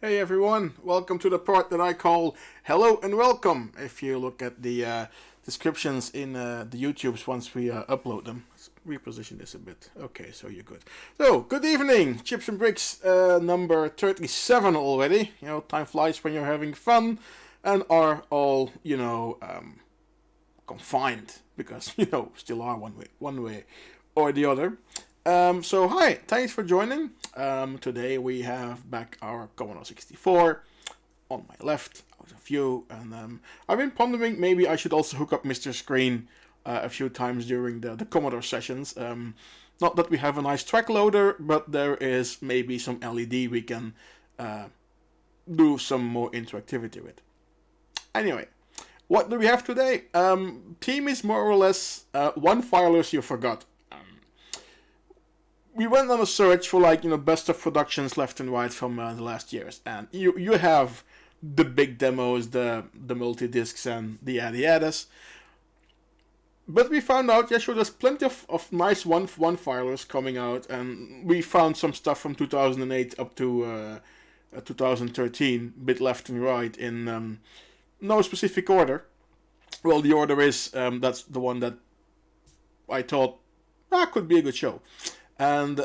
Hey everyone, welcome to the part that I call Hello and Welcome. If you look at the descriptions in the YouTubes once we upload them. Let's reposition this a bit. Okay, so you're good. So, good evening, Chips and Bricks number 37 already. You know, time flies when you're having fun and are all, confined because, still are one way or the other. So hi, thanks for joining. Today we have back our Commodore 64 on my left, out of view, and I've been pondering maybe I should also hook up Mr. Screen a few times during the Commodore sessions. Not that we have a nice track loader, but there is maybe some LED we can do some more interactivity with. Anyway, what do we have today? Theme is more or less Onefilers You Forgot. We went on a search for best of productions left and right from the last years, and you have the big demos, the multi-discs and the EDiS. But we found out, yeah, sure, there's plenty of nice one-filers coming out, and we found some stuff from 2008 up to 2013, bit left and right in no specific order. Well, the order is that's the one that I thought could be a good show. And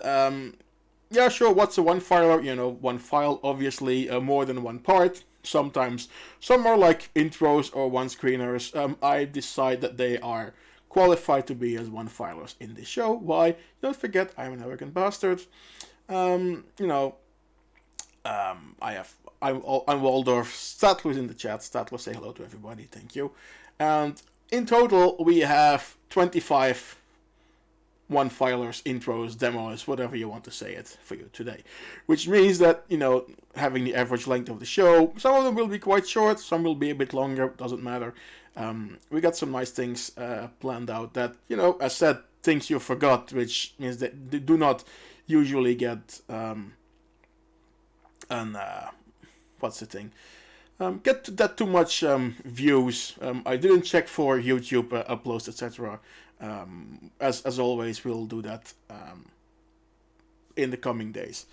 yeah, sure, what's a one-filer? One file, obviously, more than one part. Sometimes some are like intros or one-screeners. I decide that they are qualified to be as one-filers in this show. Why? Don't forget, I'm an arrogant bastard. I'm Waldorf. Statler is in the chat. Statler, say hello to everybody. Thank you. And in total, we have 25 one-filers, intros, demos, whatever you want to say it for you today. Which means that, having the average length of the show, some of them will be quite short, some will be a bit longer, doesn't matter. We got some nice things planned out that, as said, things you forgot, which means that they do not usually get, what's the thing? Get that too much views. I didn't check for YouTube uploads, etc. As always, we'll do that in the coming days.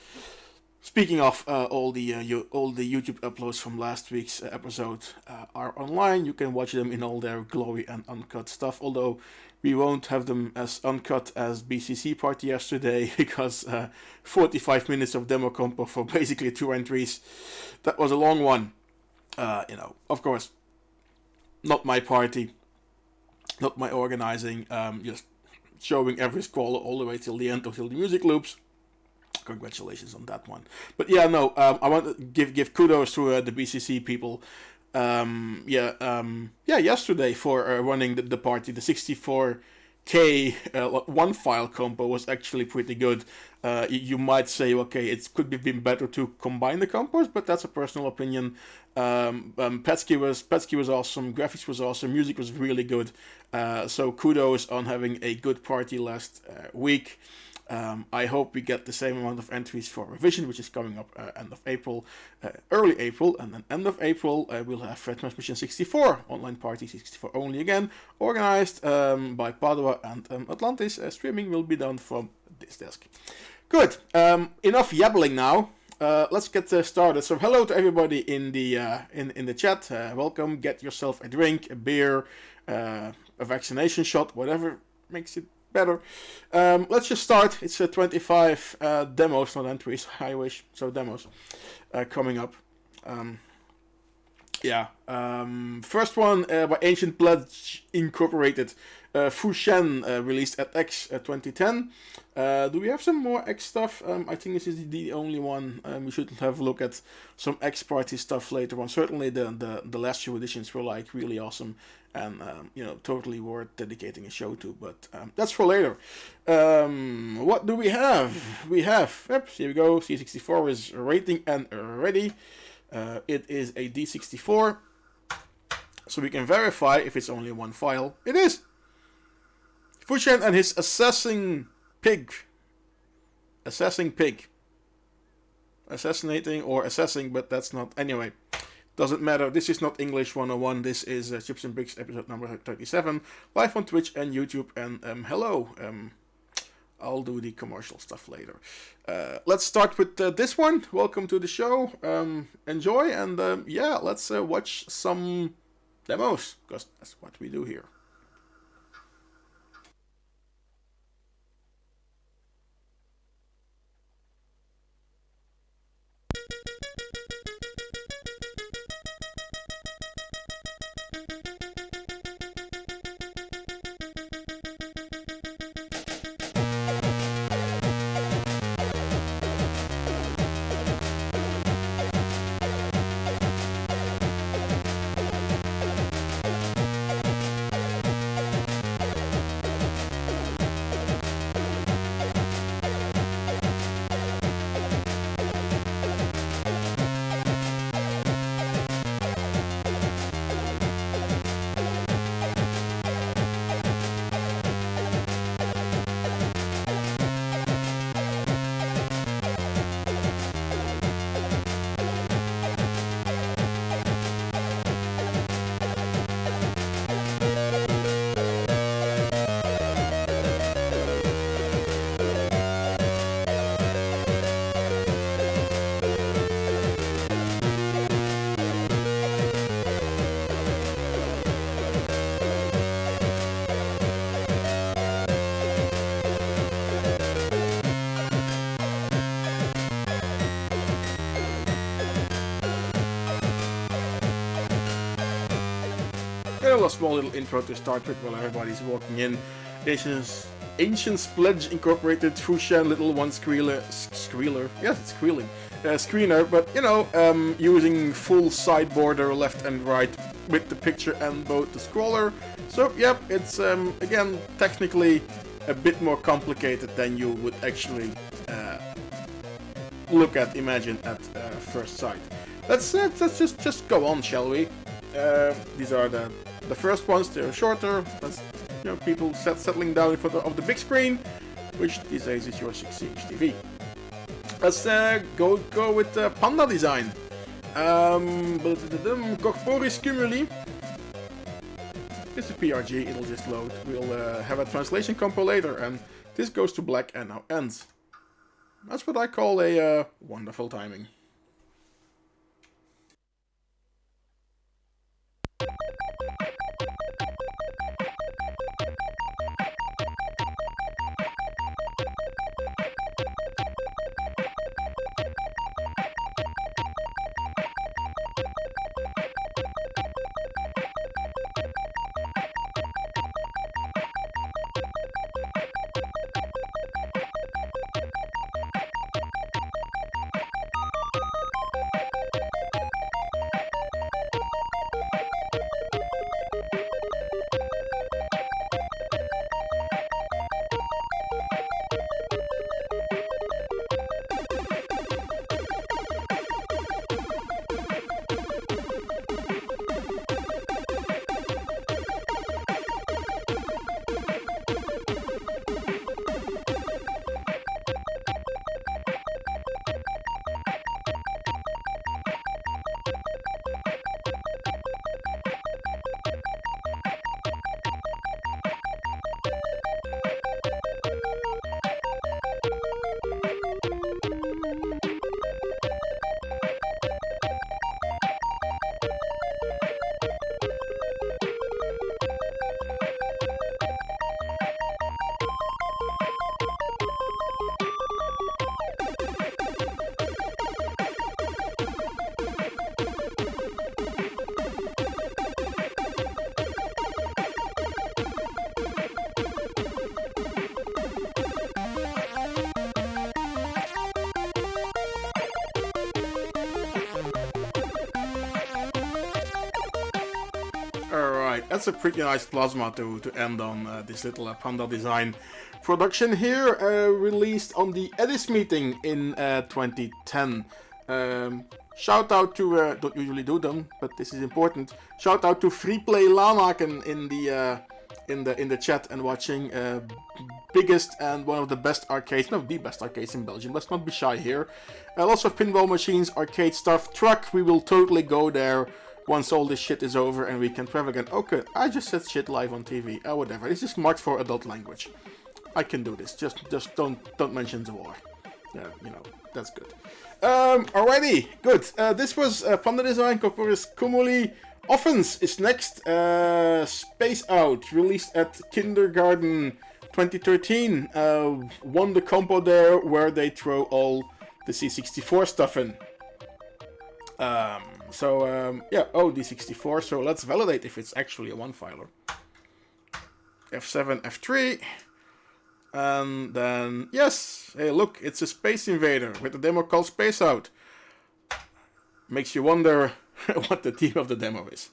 Speaking of all the YouTube uploads from last week's episode are online. You can watch them in all their glory and uncut stuff. Although we won't have them as uncut as BCC Party yesterday because 45 minutes of demo compo for basically 2 entries. That was a long one. Of course, not my party, not my organizing, just showing every scroll all the way till the end, until the music loops. Congratulations on that one. But yeah, no, I want to give kudos to the BCC people. Yesterday for running the party, the 64K one file compo was actually pretty good. You might say, okay, it could be been better to combine the compos, but that's a personal opinion. Petsky was awesome, graphics was awesome, music was really good. So kudos on having a good party last week. I hope we get the same amount of entries for revision, which is coming up end of April, early April, and then end of April we'll have Transmission 64 online party 64 only again, organized by Padua and Atlantis. Streaming will be done from this desk. Good. Enough yabbling now. Let's get started. So hello to everybody in the chat. Welcome. Get yourself a drink, a beer, a vaccination shot, whatever makes it better. Let's just start. It's 25 demos, not entries. I wish. So demos coming up. First one by Ancient Pledge Incorporated. Fu Shen released at X 2010. Do we have some more X stuff? I think this is the only one. We should have a look at some X party stuff later on. Certainly the last few editions were like really awesome and totally worth dedicating a show to. But that's for later. What do we have? We have, here we go. C64 is rating and ready. It is a D64, so we can verify if it's only one file. It is. Fu Shen and his assessing pig. Assassinating or assessing, but that's not. Anyway, doesn't matter. This is not English 101. This is Chips and Bricks episode number 37, live on Twitch and YouTube. And hello. I'll do the commercial stuff later. Let's start with this one. Welcome to the show. Enjoy, and yeah, let's watch some demos, because that's what we do here. A small little intro to start with while everybody's walking in. Ancients Pledge Incorporated Fushan Little One Screeler. Yes, it's squealing. Screener, but you know, using full side border left and right with the picture and both the scroller. So, yep, it's again technically a bit more complicated than you would actually imagine at first sight. Let's just go on, shall we? These are the first ones. They're shorter. That's, you know, people settling down in front of the big screen, which these days is your 6-inch TV. Let's go with Panda design. Corporis Cumuli. It's a PRG. It'll just load. We'll have a translation compo later, and this goes to black and now ends. That's what I call a wonderful timing. That's a pretty nice plasma to end on this little Panda design production here, released on the EDiS meeting in 2010. Shout out to, don't usually do them, but this is important. Shout out to Freeplay Lanaken in the chat and watching. Biggest and one of the best arcades, no, the best arcades in Belgium. Let's not be shy here. Lots of pinball machines, arcade stuff, truck. We will totally go there once all this shit is over and we can travel again. Okay, I just said shit live on TV. Whatever. This is marked for adult language. I can do this. Just don't mention the war. Yeah, you know, that's good. Alrighty, good. This was Panda Design, Corporis, Cumuli. Offence is next. Spaceout, released at Kindergarden 2013. Won the compo there, where they throw all the C64 stuff in. Yeah, oh, D64, so let's validate if it's actually a one-filer. F7, F3. And then, yes, hey, look, it's a Space Invader with a demo called Spaceout. Makes you wonder what the theme of the demo is.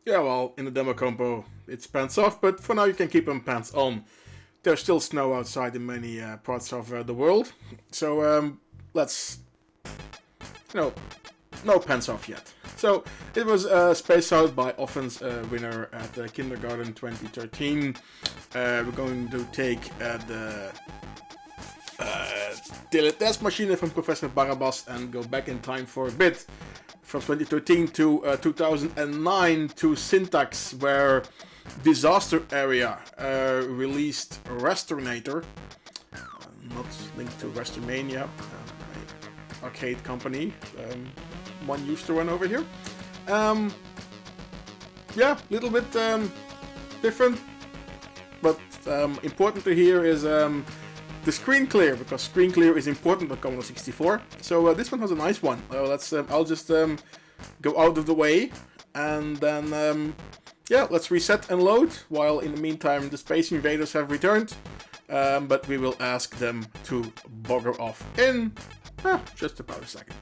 Yeah, well, in the demo compo, it's pants off, but for now you can keep them pants on. There's still snow outside in many parts of the world, so let's, no pants off yet. So it was Spaceout by Offence, winner at Kindergarten 2013. We're going to take the test machine from Professor Barabbas and go back in time for a bit. From 2013 to 2009 to Syntax, where Disaster Area released Rasternator, not linked to Rastermania, an arcade company, one used to run over here. Yeah, a little bit different, but important to hear is the screen clear, because screen clear is important on Commodore 64. So this one has a nice one. I'll just go out of the way, and then yeah, let's reset and load. While in the meantime, the Space Invaders have returned, but we will ask them to bugger off in just about a second.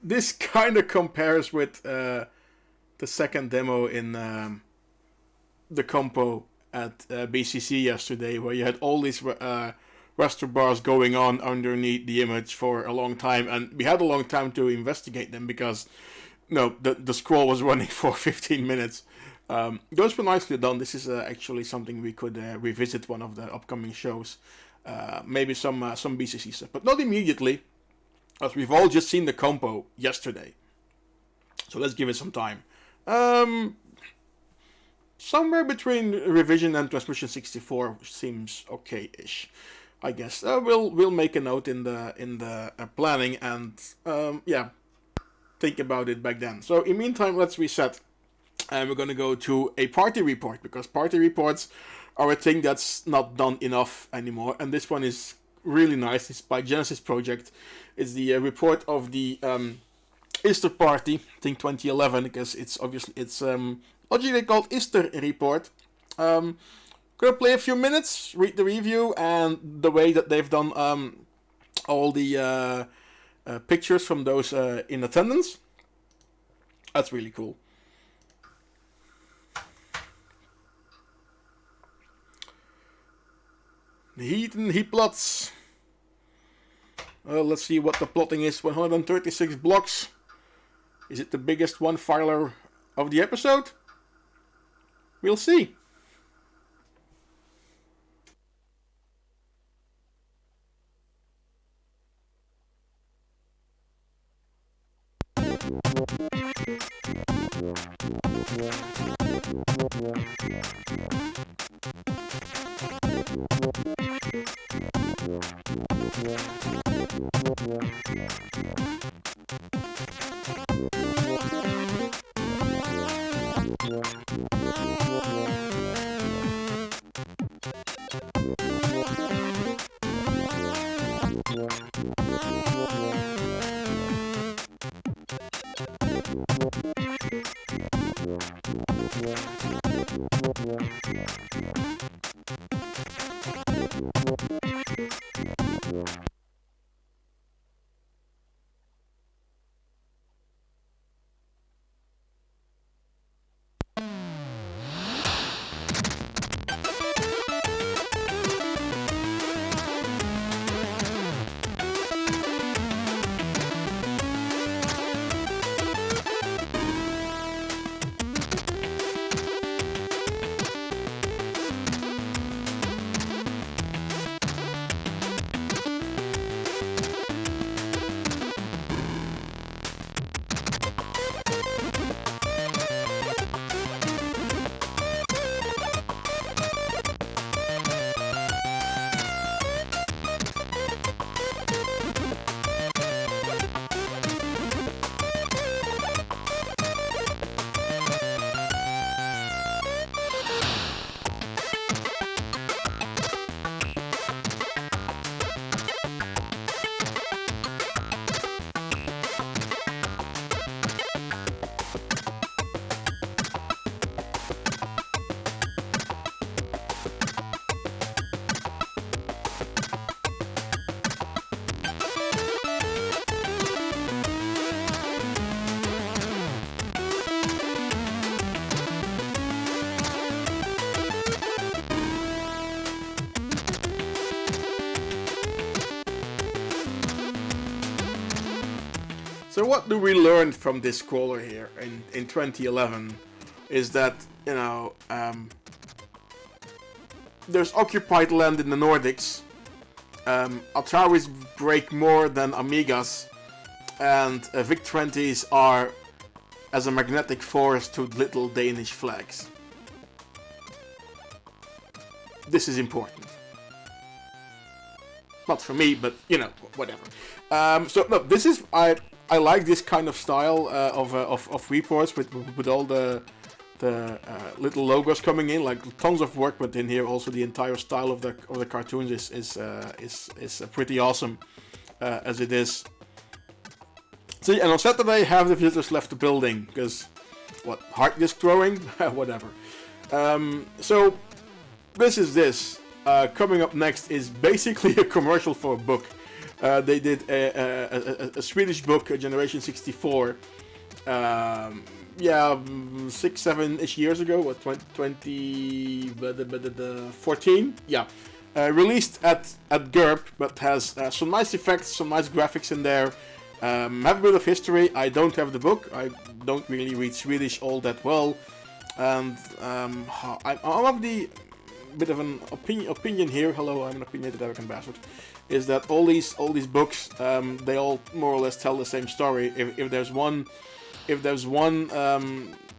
this kind of compares with the second demo in the Compo at BCC yesterday, where you had all these raster bars going on underneath the image for a long time, and we had a long time to investigate them because the scroll was running for 15 minutes. Those were nicely done. This is actually something we could revisit one of the upcoming shows. Maybe some BCC stuff, but not immediately, as we've all just seen the Compo yesterday. So let's give it some time. Somewhere between revision and transmission 64 seems okay-ish, I guess. We'll make a note in the planning and think about it back then. So in the meantime, let's reset, and we're gonna go to a party report, because party reports are a thing that's not done enough anymore, and this one is really nice. It's by Genesis Project. It's the report of the Isterparty, I think 2011, because it's logically called Isterreport. Gonna play a few minutes, read the review, and the way that they've done all the pictures from those in attendance. That's really cool. Heat plots. Let's see what the plotting is. 136 blocks. Is it the biggest one filer of the episode? We'll see. So what do we learn from this crawler here in 2011 is that, there's occupied land in the Nordics. Ataris break more than Amigas, and VIC-20s are as a magnetic force to little Danish flags. This is important. Not for me, but whatever. So no, this is I like this kind of style of reports with all the little logos coming in. Like tons of work went in here. Also, the entire style of the cartoons is pretty awesome as it is. See, and on Saturday, half the visitors left the building because hard disk throwing, whatever. So this is this. Coming up next is basically a commercial for a book. They did a Swedish book, Generation 64. Yeah, 6-7-ish years ago, what, 2014? Yeah. Released at Gerp, but has some nice effects, some nice graphics in there. Have a bit of history. I don't have the book. I don't really read Swedish all that well. And I'm of the bit of an opinion here. Hello, I'm an opinionated American bastard. Is that all these books, they all more or less tell the same story. If there's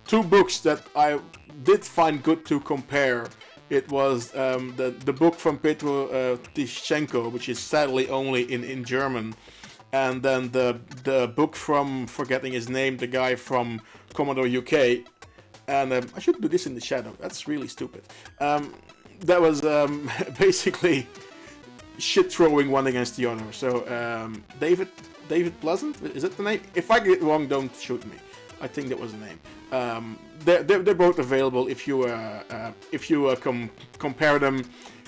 two books that I did find good to compare, it was the book from Petro Tischenko, which is sadly only in German, and then the book from, forgetting his name, the guy from Commodore UK, and I should do this in the shadow. That's really stupid. That was basically shit throwing one against the other. So David Pleasant, is that the name? If I get it wrong, don't shoot me. I think that was the name. They're both available if you compare them.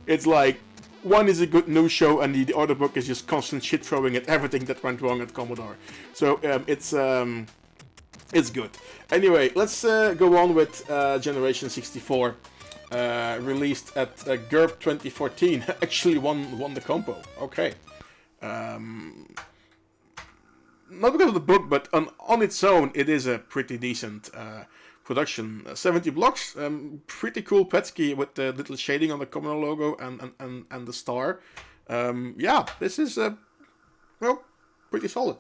It's like one is a good news show and the other book is just constant shit throwing at everything that went wrong at Commodore. So it's good. Anyway, let's go on with Generation 64. Released at Gerp 2014. Actually won the Compo. Okay. Not because of the book, but on its own, it is a pretty decent production. 70 blocks, pretty cool Petsky with the little shading on the Commodore logo and the star. Yeah, this is well, pretty solid.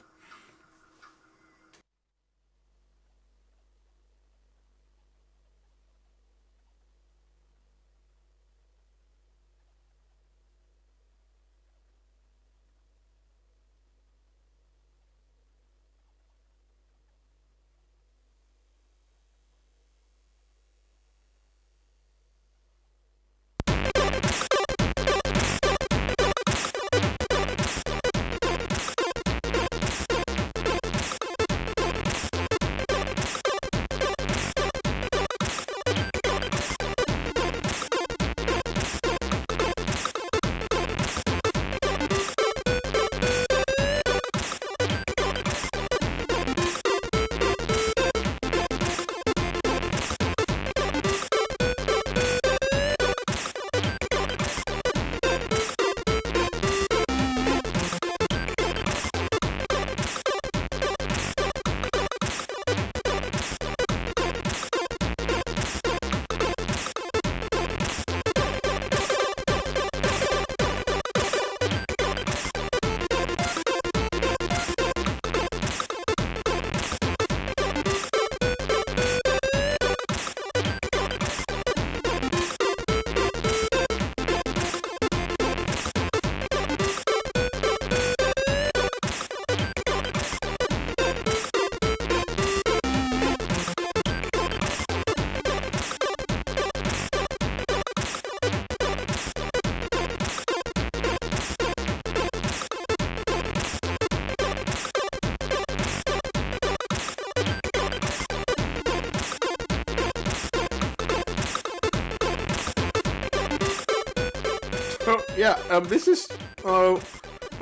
Yeah, this is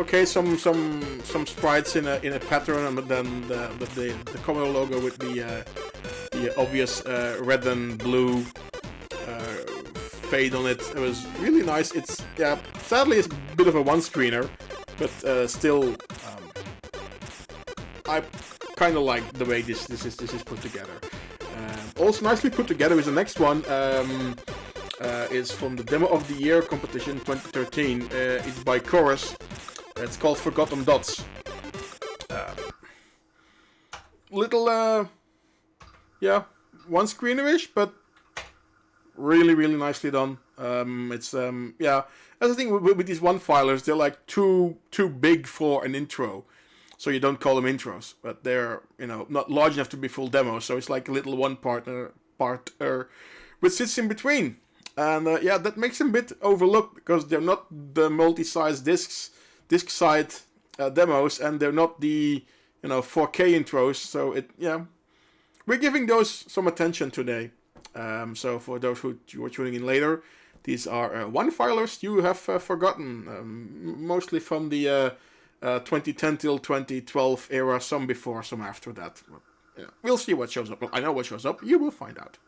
okay. Some sprites in a pattern, but then the Commodore logo with the obvious red and blue fade on it. It was really nice. It's sadly it's a bit of a one-screener, but still, I kind of like the way this is put together. Also nicely put together is the next one. Is from the Demo of the Year competition 2013. It's by Chorus. It's called Forgotten Dots. Little, one screenerish, but really nicely done. It's that's the thing with these one-filers. They're like too big for an intro, so you don't call them intros. But they're not large enough to be full demos. So it's like a little one-parter which sits in between. And that makes them a bit overlooked because they're not the multi-size disc side demos, and they're not the 4K intros. So we're giving those some attention today. So for those who are tuning in later, these are Onefilers You Have Forgotten, mostly from the 2010 till 2012 era, some before, some after that. Yeah, we'll see what shows up. Well, I know what shows up. You will find out.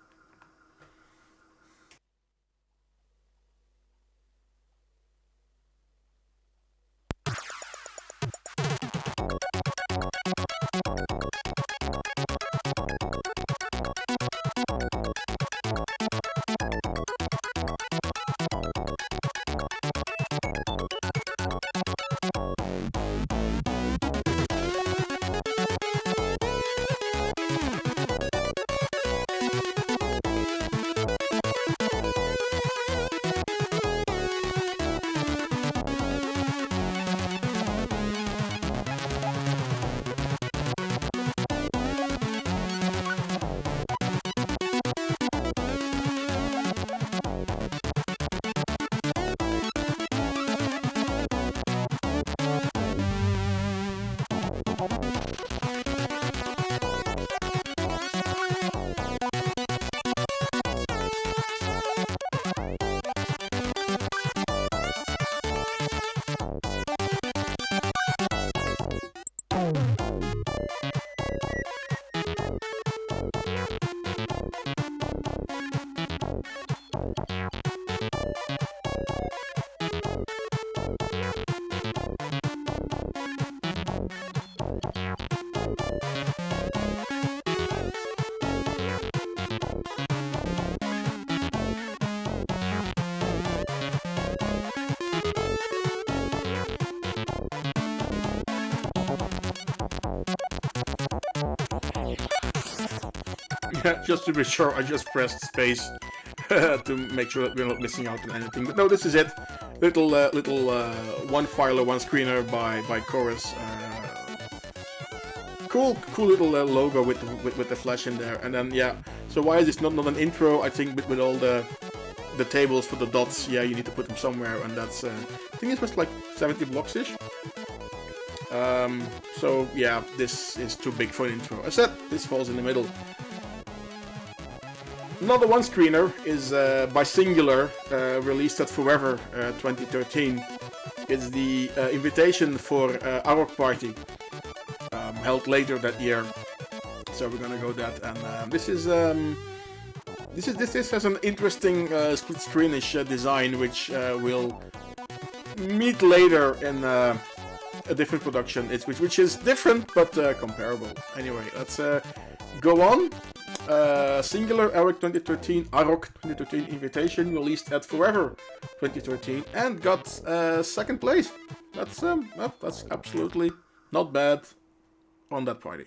Yeah, just to be sure, I just pressed space to make sure that we're not missing out on anything. But no, this is it. Little one filer, one screener by Chorus. Cool little logo with the flash in there. And then yeah, so why is this not an intro? I think with all the tables for the dots, yeah, you need to put them somewhere, and that's I think it was like 70 blocks ish. So yeah, this is too big for an intro. I said this falls in the middle. Another one screener is by Singular, released at Forever 2013. It's the invitation for Arok Party, held later that year. So we're gonna go that, and this has an interesting split screenish design, which will meet later in a different production. Which is different but comparable. Anyway, let's go on. Singular Arok 2013 invitation, released at Forever 2013, and got second place. That's absolutely not bad on that party.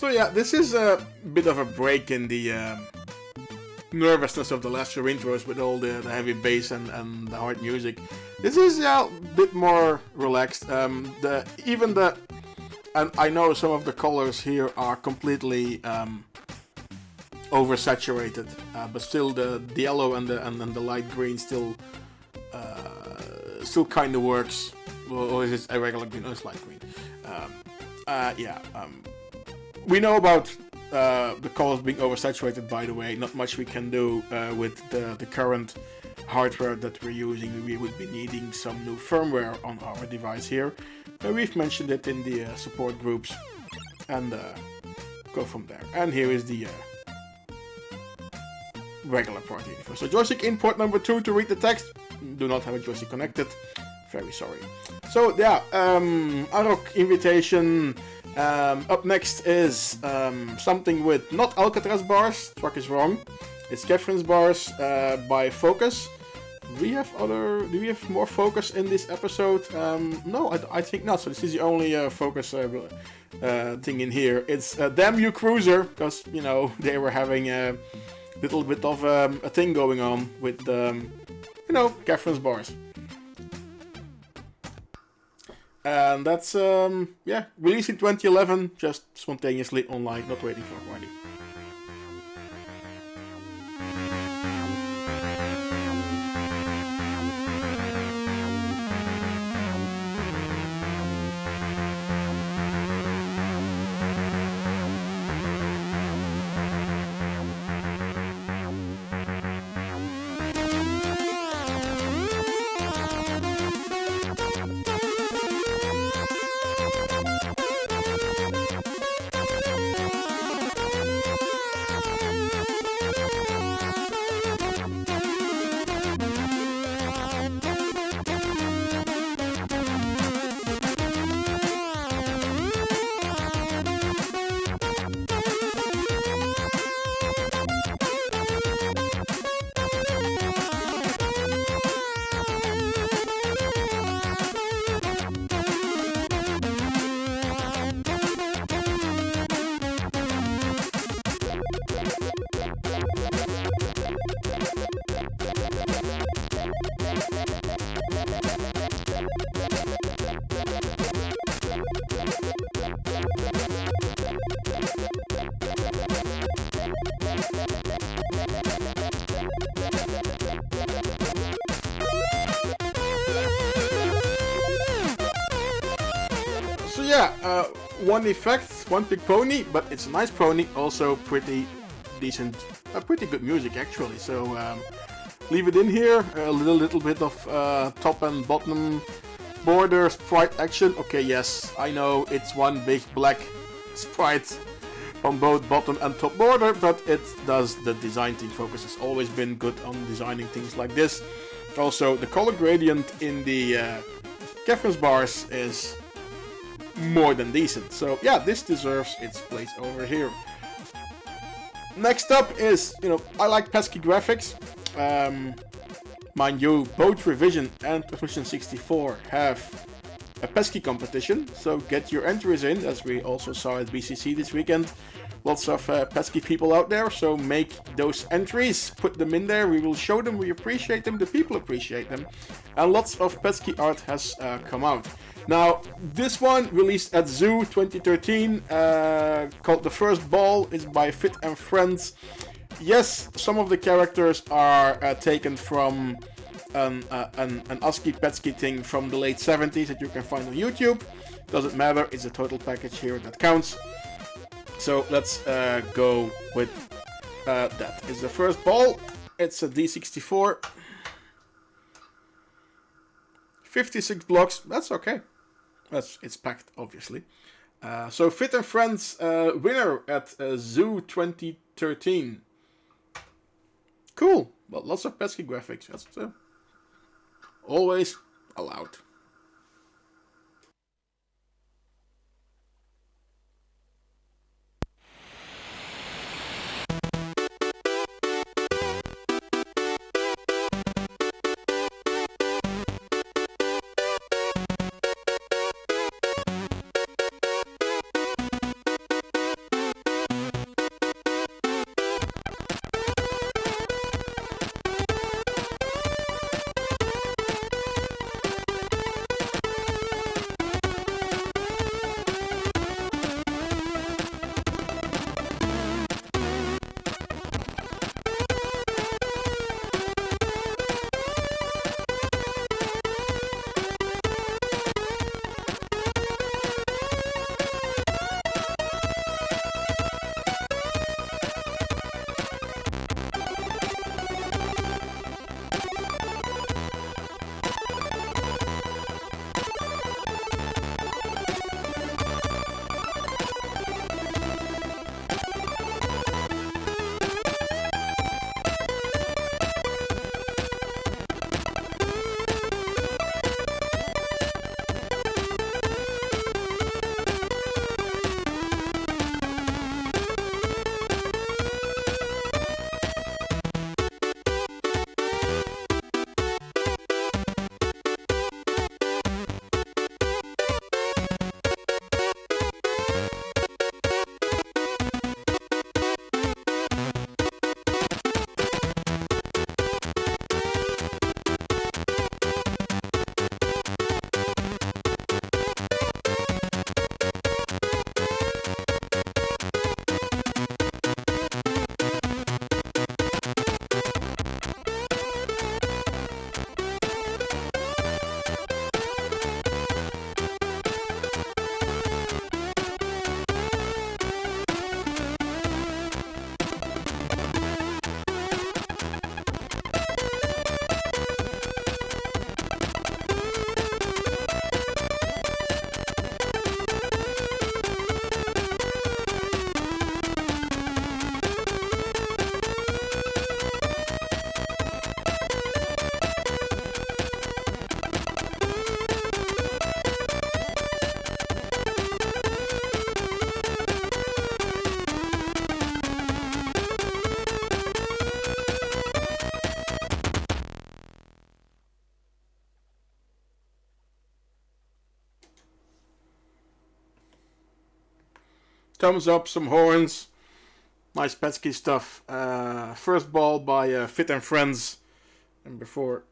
So yeah, this is a bit of a break in the nervousness of the last few intros with all the heavy bass and the hard music. This is a bit more relaxed. And I know some of the colors here are completely oversaturated, but still the yellow and the light green still kind of works. Or is it a regular green? Oh, it's light green. We know about the colors being oversaturated, by the way. Not much we can do with the current hardware that we're using. We would be needing some new firmware on our device here. We've mentioned it in the support groups, and go from there. And here is the regular party info. So joystick input number 2 to read the text. Do not have a joystick connected. Very sorry. So yeah, Arok invitation. Up next is something with not Alcatraz bars. Truck is wrong. It's Kefren's bars by Focus. Do we have more Focus in this episode? No, I think not. So this is the only Focus thing in here. It's DamnYouCruzer, because you know they were having a little bit of a thing going on with Kefren's bars. And that's released in 2011, just spontaneously online, not waiting for a party. One effect, one big pony, but it's a nice pony, also pretty decent, pretty good music actually, so leave it in here, a little bit of top and bottom border sprite action. Okay, yes, I know it's one big black sprite on both bottom and top border, but it does the design thing. Focus has always been good on designing things like this. Also, the color gradient in the Kefren's bars is more than decent. So yeah, this deserves its place over here. Next up is, I like pesky graphics. Mind you, both Revision and Transmission 64 have a pesky competition, so get your entries in, as we also saw at BCC this weekend. Lots of pesky people out there, so make those entries, put them in there, we will show them, we appreciate them, the people appreciate them, and lots of pesky art has come out. Now, this one, released at Zoo 2013, called The First Ball, is by Fit and Friends. Yes, some of the characters are taken from an ASCII Petsky thing from the late 70s that you can find on YouTube. Doesn't matter, it's a total package here that counts. So let's go with that. It's The First Ball, it's a D64. 56 blocks, that's okay. It's packed, obviously. So Fit and Friends winner at Zoo 2013. Cool. Well, lots of pesky graphics. That's always allowed. thumbs up, some horns, nice Petsky stuff. First ball by Fit and Friends, and before,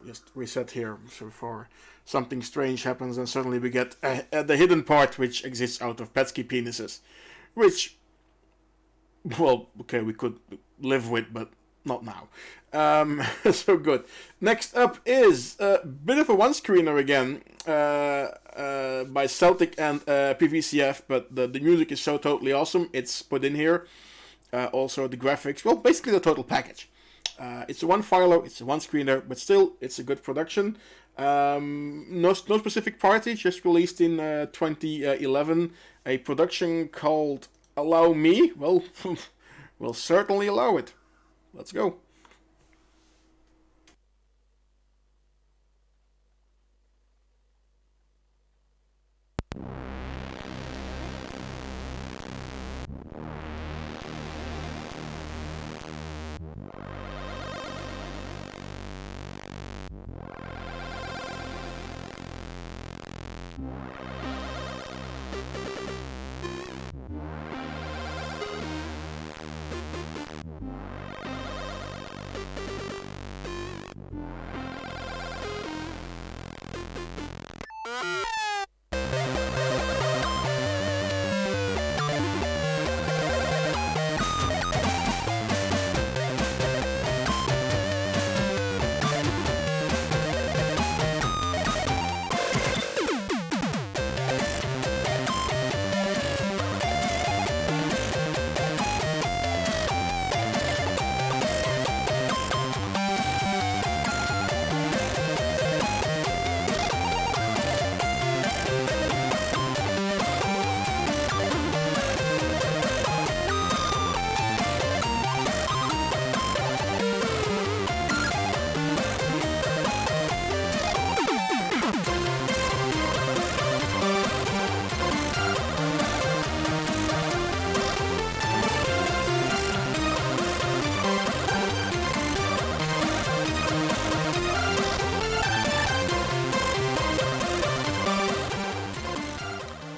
just reset here, so before something strange happens, and suddenly we get the hidden part, which exists out of Petsky penises, which, well, okay, we could live with, but not now. So good. Next up is a bit of a one-screener again, by Celtic and PVCF, but the music is so totally awesome, it's put in here. Also the graphics, well, basically the total package. It's a one-filer, it's a one-screener, but still, it's a good production. No specific party, just released in 2011. A production called Allow Me. Well, we'll certainly allow it. Let's go.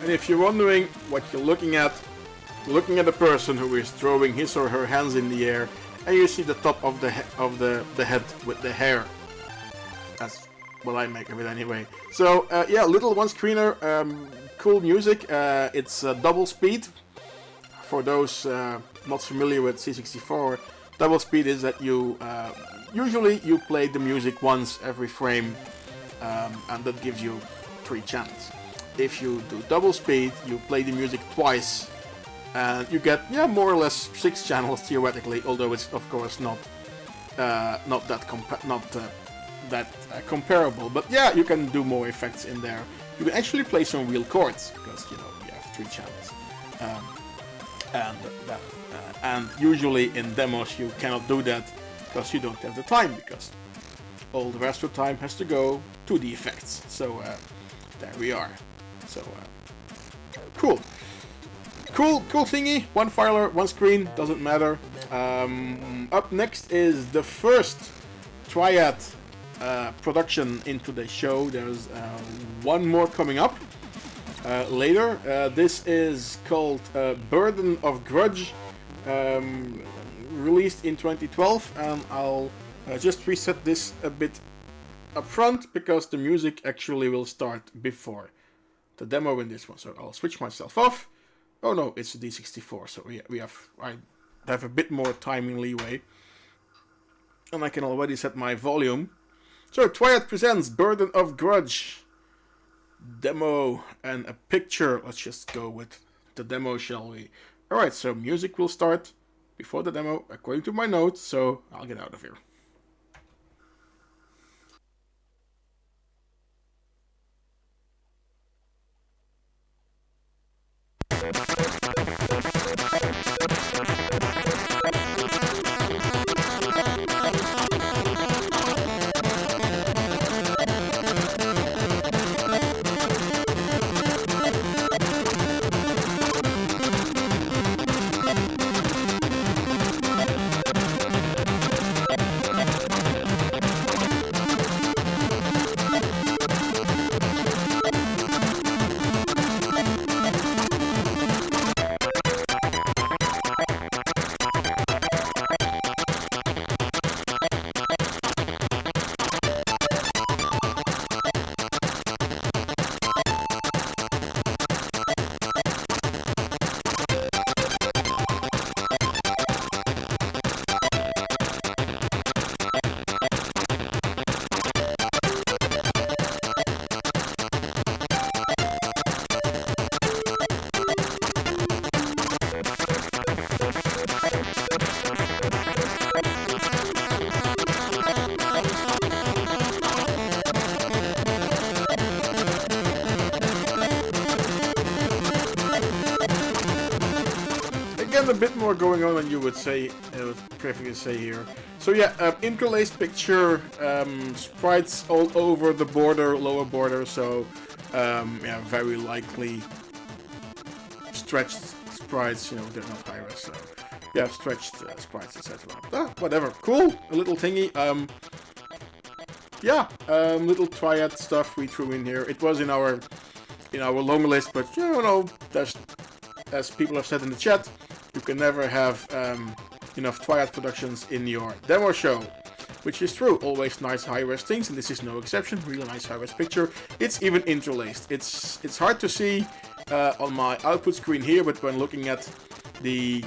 And if you're wondering what you're looking at a person who is throwing his or her hands in the air, and you see the top of the head with the hair. That's what I make of it anyway. So yeah, little one screener, cool music. It's double speed. For those not familiar with C64, double speed is that you usually you play the music once every frame, and that gives you 3 channels. If you do double speed, you play the music twice, and you get more or less 6 channels theoretically. Although it's of course not that comparable. But yeah, you can do more effects in there. You can actually play some real chords because you have 3 channels, and usually in demos you cannot do that because you don't have the time, because all the rest of the time has to go to the effects. So there we are. So cool thingy. One filer, one screen, doesn't matter. Up next is the first Triad production into the show. There's one more coming up later. This is called Burden of Grudge, released in 2012, and I'll just reset this a bit up front because the music actually will start before the demo in this one. So I'll switch myself off. Oh no, it's a D64, so I have a bit more timing leeway, and I can already set my volume. So Triad presents Burden of Grudge demo and a picture. Let's just go with the demo, shall we? Alright, so music will start before the demo according to my notes, so I'll get out of here. again, a bit more going on than you would say, preferably say here. So yeah, interlaced picture, sprites all over the border, lower border, so yeah, very likely stretched sprites, you know, they're not high-res, so yeah, stretched sprites, etc. Whatever, cool, a little thingy. Yeah, little Triad stuff we threw in here. It was in our long list, but you know, as people have said in the chat, you can never have enough Triad productions in your demo show, which is true. Always nice high-res things, and this is no exception. Really nice high-res picture. It's even interlaced. It's hard to see on my output screen here, but when looking at the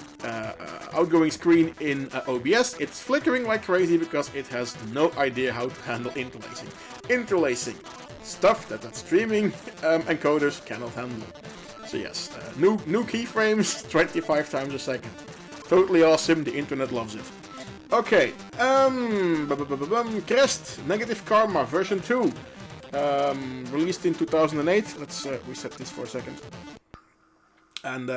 outgoing screen in OBS, it's flickering like crazy because it has no idea how to handle interlacing. Interlacing, stuff that streaming encoders cannot handle. So yes, new keyframes 25 times a second. Totally awesome, the internet loves it. Okay, Crest, Negative Karma, version 2. Released in 2008. Let's reset this for a second. And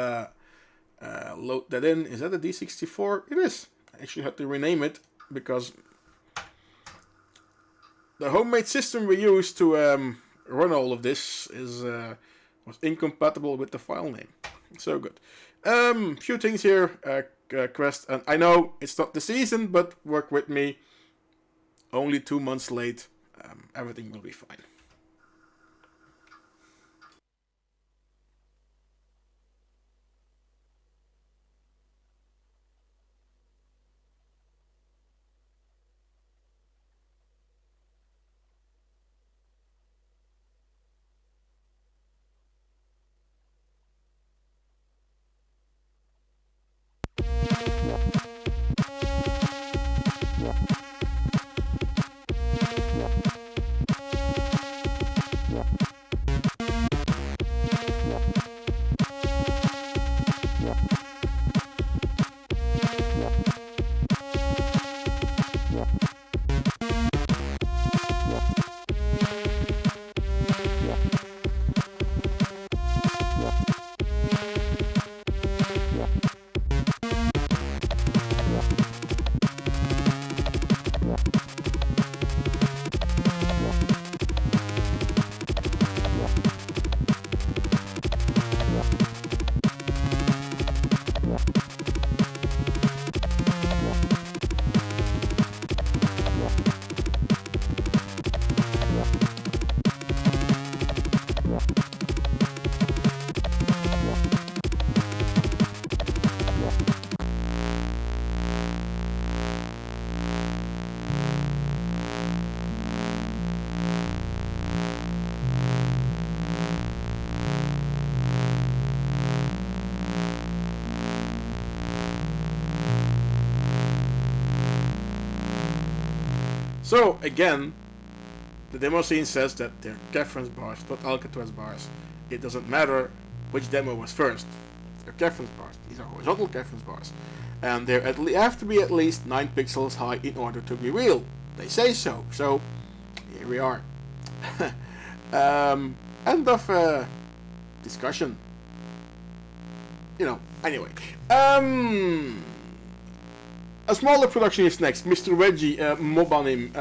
load that in. Is that a D64? It is. I actually had to rename it because the homemade system we used to run all of this was incompatible with the file name. So good. Few things here, Crest, and I know it's not the season, but work with me. Only 2 months late. Everything will be fine. So, again, the demo scene says that they're reference bars, not Alcatraz bars. It doesn't matter which demo was first. They're reference bars. These are horizontal reference bars. And they have to be at least 9 pixels high in order to be real. They say so. So, here we are. End of discussion. You know, anyway. A smaller production is next, Mr. Wegi, Mobanim.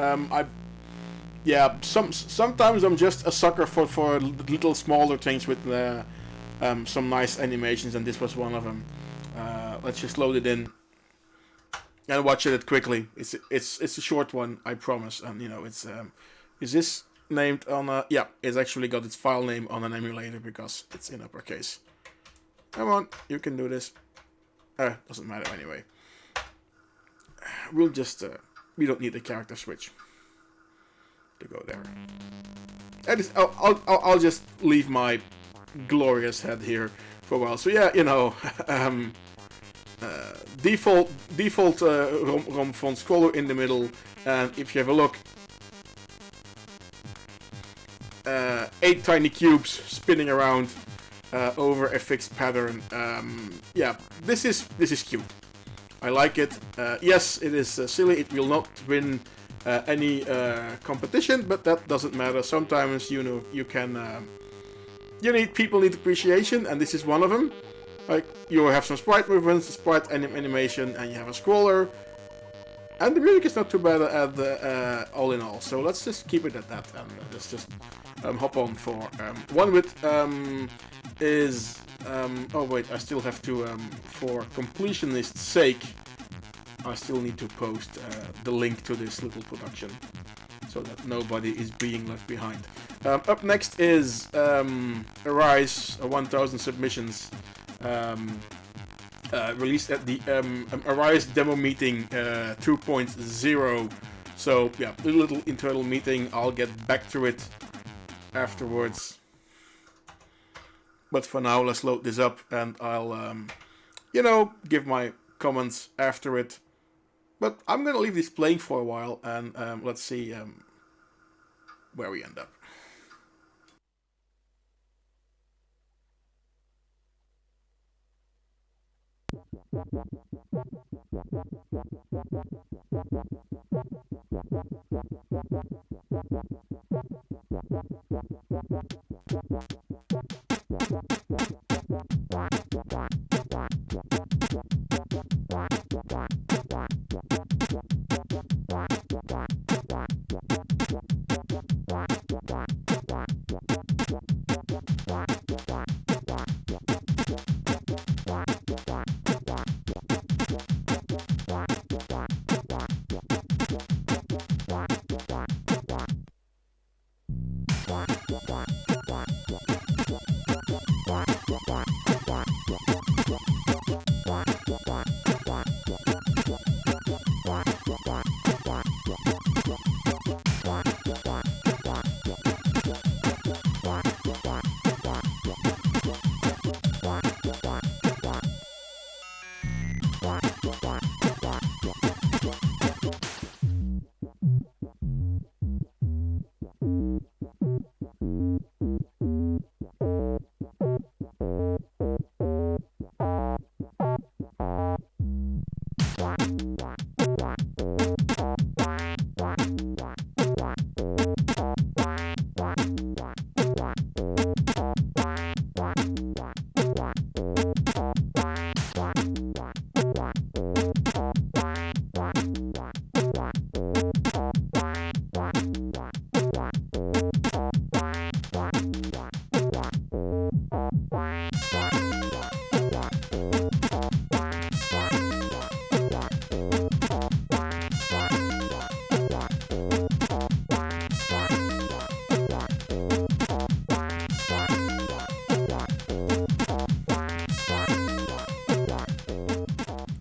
Sometimes I'm just a sucker for little smaller things with some nice animations, and this was one of them. Let's just load it in and watch it quickly. It's a short one, I promise. And you know, it's is this named on a? Yeah, it's actually got its file name on an emulator because it's in uppercase. Come on, you can do this. Doesn't matter anyway. We'll just, we don't need the character switch to go there. I'll just leave my glorious head here for a while. So yeah, you know, default ROM font scroller in the middle, and if you have a look, 8 tiny cubes spinning around over a fixed pattern. Yeah, this is cute. I like it. Yes, it is silly. It will not win any competition, but that doesn't matter. Sometimes, you know, you can. People need appreciation, and this is one of them. Like, you have some sprite movements, sprite animation, and you have a scroller. And the music is not too bad at all in all. So let's just keep it at that, and let's just hop on for one with is oh wait, I still have to for completionist's sake, I still need to post the link to this little production so that nobody is being left behind. Up next is Arise 1000 Submissions, released at the Arise Demomeeting 2.0. So yeah, a little internal meeting. I'll get back to it afterwards. But for now, let's load this up, and I'll, you know, give my comments after it. But I'm gonna leave this playing for a while, and let's see where we end up.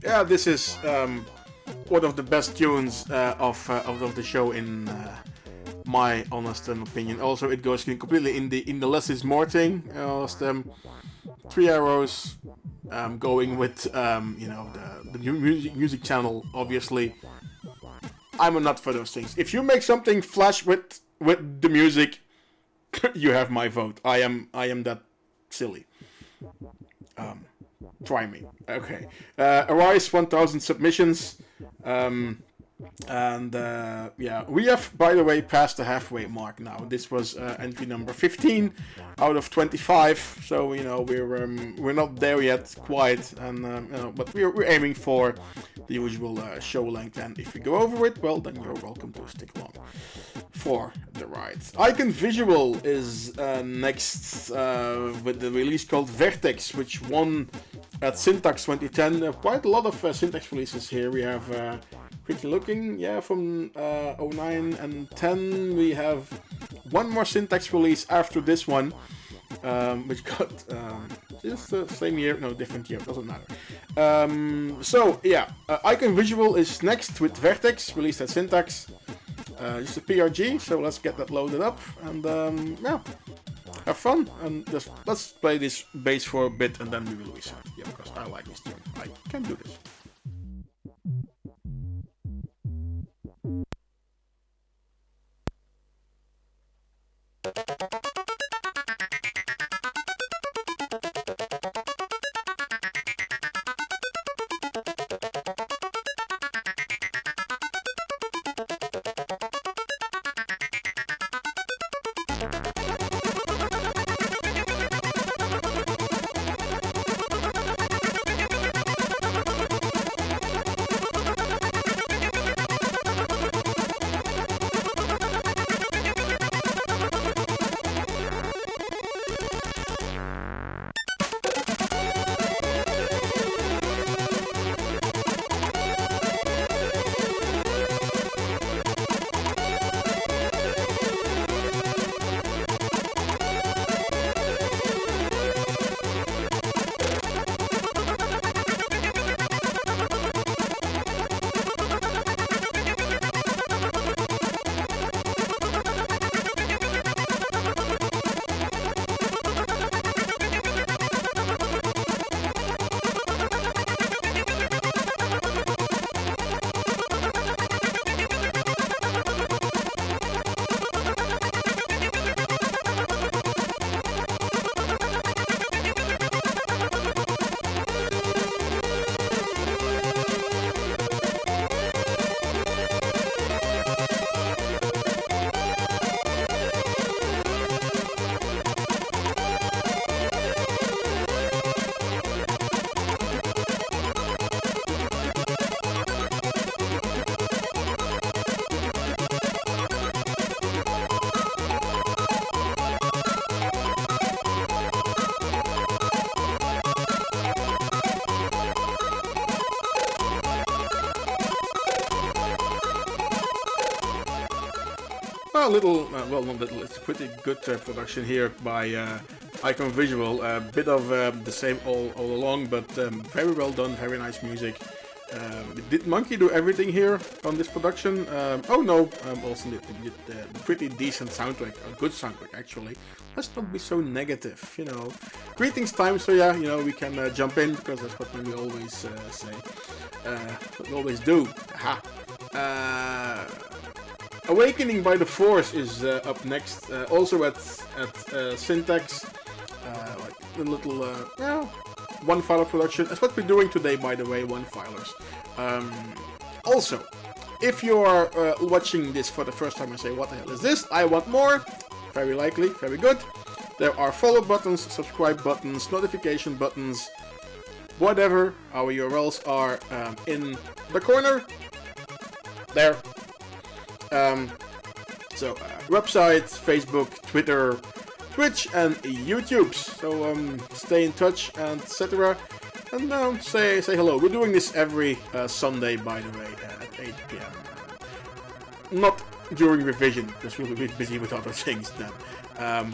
Yeah, this is one of the best tunes of the show in my honest opinion. Also, it goes completely in the less is more thing. Just 3 arrows, going with you know, the new music channel. Obviously, I'm a nut for those things. If you make something flash with the music, you have my vote. I am that silly. Try me. Okay. Arise 1000 submissions. And yeah, we have, by the way, passed the halfway mark now. This was entry number 15 out of 25. So, you know, we're not there yet quite, and you know, but we're aiming for the usual show length. And if we go over it, well, then you're welcome to stick along for the ride. Ikon Visual is next with the release called Vertex, which won at Syntax 2010. Quite a lot of Syntax releases here. We have quickly looking, yeah, from 09 and 10 we have one more Syntax release after this one, which got just the same year, no, different year, doesn't matter. So yeah, Ikon Visual is next with Vertex, released at Syntax. Just a PRG, so let's get that loaded up and yeah, have fun, and just let's play this bass for a bit and then we will reset. Yeah, because I like this tune. I can do this. well, little, well, not little, it's pretty good production here by Ikon Visual. A bit of the same all along, but very well done, very nice music. Did Monkey do everything here on this production? Oh no, also did pretty decent soundtrack, a good soundtrack actually. Let's not be so negative, you know. Greetings time, so yeah, you know, we can jump in, because that's what we always say. What we always do. Aha. Awakening by the Force is up next, also at Syntax, like a little, one-filer production. That's what we're doing today, by the way, one-filers. Also, if you are watching this for the first time and say, what the hell is this? I want more. Very likely, very good. There are follow buttons, subscribe buttons, notification buttons, whatever. Our URLs are in the corner. There. So, website, Facebook, Twitter, Twitch, and YouTube. So, stay in touch, and etc. And say hello. We're doing this every Sunday, by the way, at 8 p.m. Not during revision, because we'll be busy with other things then.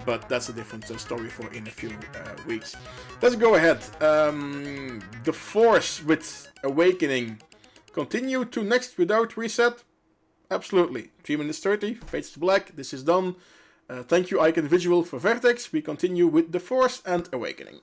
But that's a different story for in a few weeks. Let's go ahead. The Force with Awakening. Continue to next without reset. Absolutely. 3 minutes 30. Fades to black. This is done. Thank you, Ikon Visual, for Vertex. We continue with The Force and Awakening.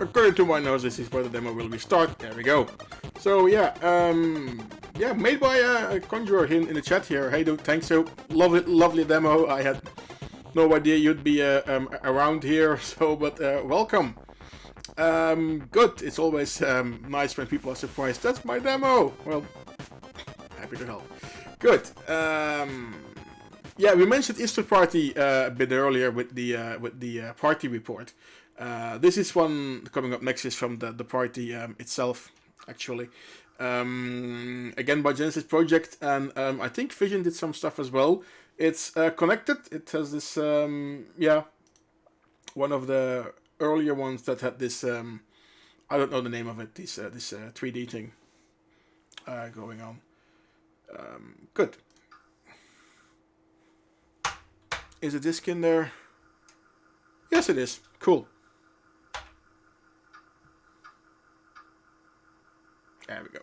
according to my notes, this is where the demo will be start. There we go. So yeah, yeah, made by a Conjurer here in the chat here. Hey dude, thanks. So lovely demo. I had no idea you'd be around here. So, but welcome. Good. It's always nice when people are surprised. That's my demo. Well, happy to help. Good. Yeah, we mentioned Isterparty a bit earlier with the party report. This is one coming up next is from the party itself, actually. Again by Genesis Project, and I think Vision did some stuff as well. It's connected. It has this, yeah, one of the earlier ones that had this, I don't know the name of it, this 3D thing going on. Good. Is a disc in there? Yes, it is. Cool. There we go.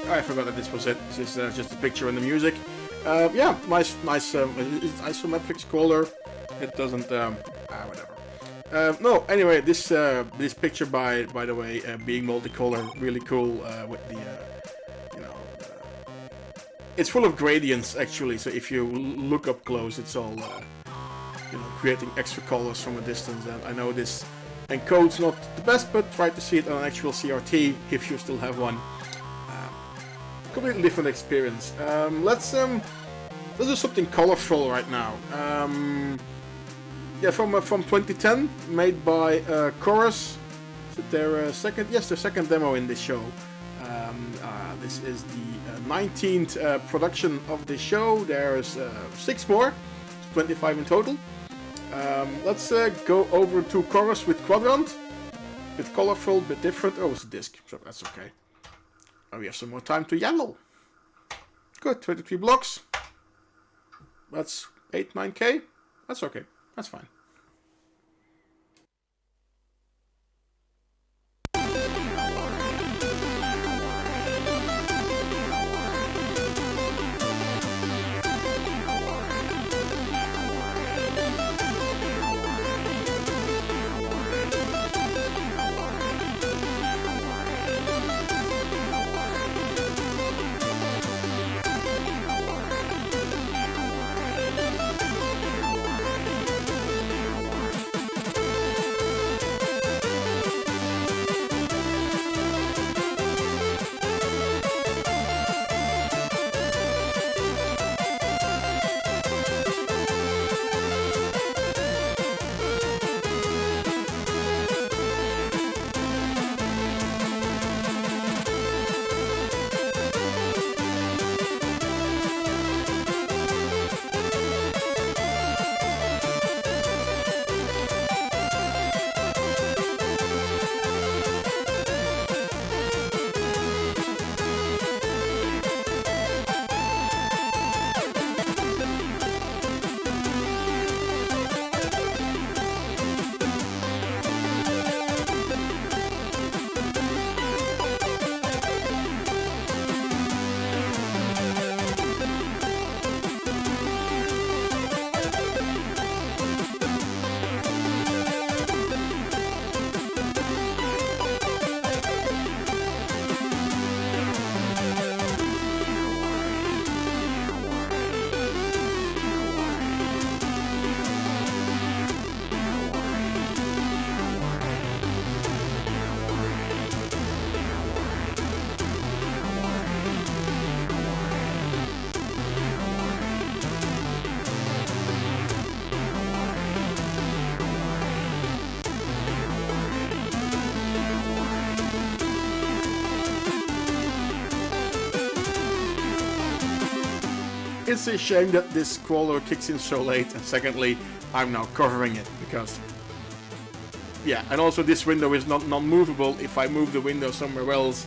I forgot that this was it. This is just a picture and the music. Yeah, nice, it's isometric scroller. It doesn't, whatever. No, anyway, this picture by the way, being multicolor, really cool. With the, you know, it's full of gradients actually. So if you look up close, it's all, you know, creating extra colors from a distance. And I know this encode's not the best, but try to see it on an actual CRT if you still have one. Completely different experience. Let's do something colorful right now. Yeah, from 2010, made by Chorus. Is it their second? Yes, their second demo in this show. This is the 19th production of the show. There's 6 more, 25 in total. Let's go over to Chorus with Quadrant. Bit colorful, bit different. Oh, it's a disc, so that's okay. Oh, we have some more time to YAML. Good, 23 blocks. That's 8-9K. That's okay. That's fine. it's a shame that this crawler kicks in so late, and secondly, I'm now covering it, because... Yeah, and also this window is not non-movable. If I move the window somewhere else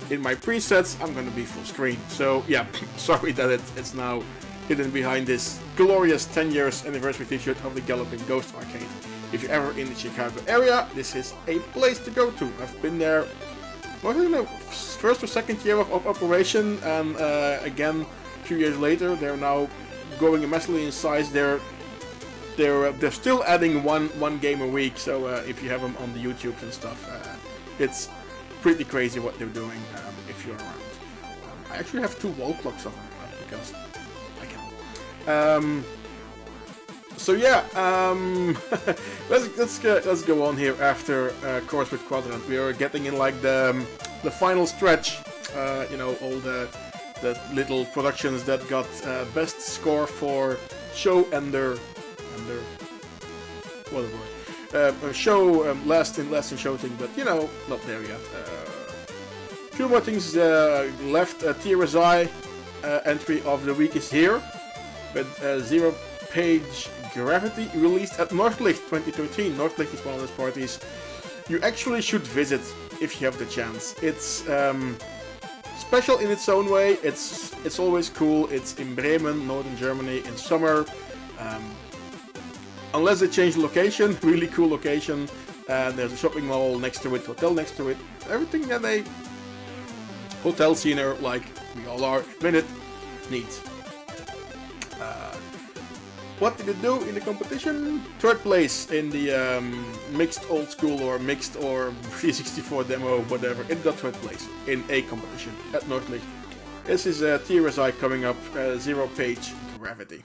in my presets, I'm gonna be full screen. So, yeah, sorry that it's now hidden behind this glorious 10 years anniversary t-shirt of the Galloping Ghost Arcade. If you're ever in the Chicago area, this is a place to go to. I've been there, was it in the first or second year of operation, and again, a few years later, they're now growing immensely in size. They're still adding one game a week, so if you have them on the YouTube and stuff, it's pretty crazy what they're doing if you're around. I actually have 2 wall clocks of them because I can. So yeah, let's go on here after course with Quadrant. We are getting in like the final stretch. You know, all the little productions that got best score for show show last in show thing, but you know, not there yet. Few more things left. TRSI entry of the week is here, with Zeropage Gravity released at Nordlicht 2013. Nordlicht is one of those parties you actually should visit if you have the chance. It's special in its own way. It's always cool. It's in Bremen, northern Germany, in summer. Unless they change the location, really cool location. There's a shopping mall next to it, hotel next to it. Everything that a hotel scener, like we all are, minute, needs. What did it do in the competition? 3rd place in the mixed old school or mixed or C64 demo, whatever. It got 3rd place in a competition at Nordlicht. This is TRSI coming up, Zeropage Gravity.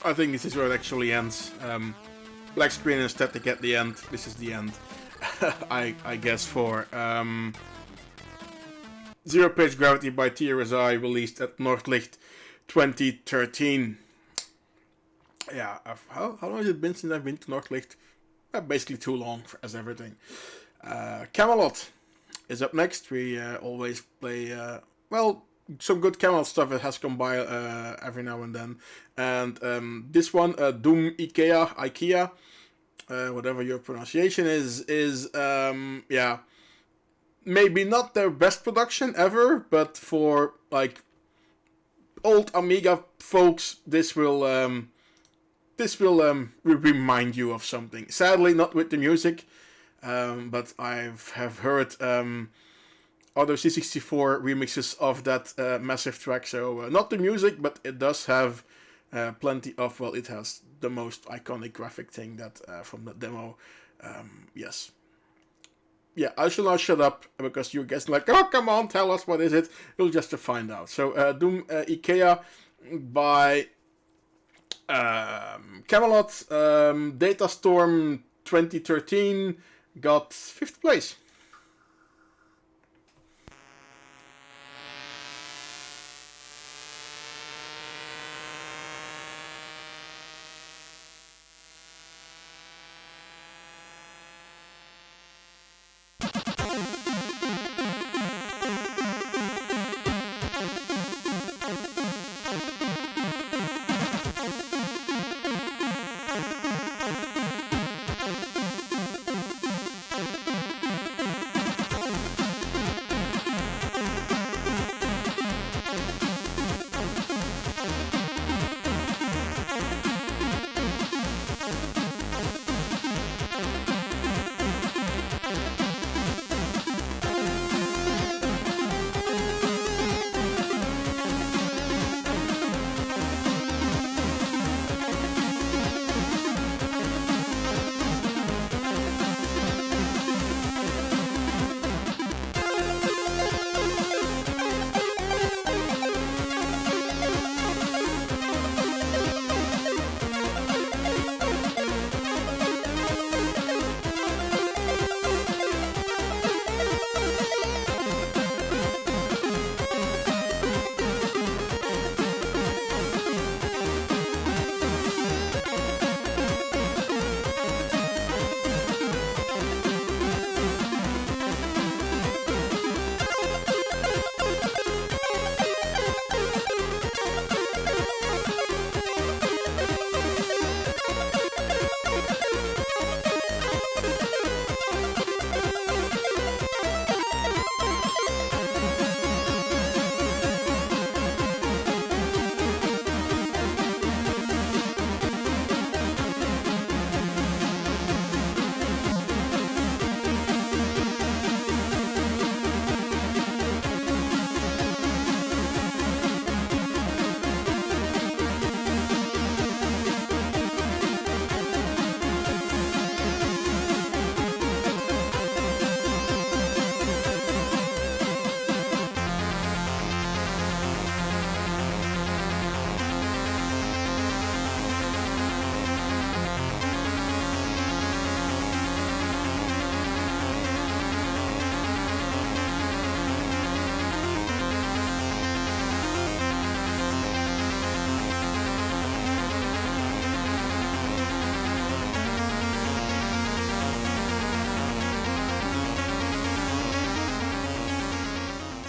I think this is where it actually ends. Black screen and static at the end. This is the end, I guess, for Zeropage Gravity by TRSI, released at Nordlicht 2013. Yeah, how long has it been since I've been to Nordlicht? Basically too long as everything. Camelot is up next. We always play, well, some good Camelot stuff that has come by every now and then. And this one, Doom IKEA, whatever your pronunciation is yeah, maybe not their best production ever, but for like old Amiga folks, this will remind you of something. Sadly, not with the music, but I have heard other C64 remixes of that massive track. So not the music, but it does have plenty of, well, it has the most iconic graphic thing that from the demo. Yes. Yeah, I shall not shut up because you're guessing like, oh, come on, tell us what is it. You'll just to find out. So Doom IKEA by Camelot, Datastorm 2013 got 5th place.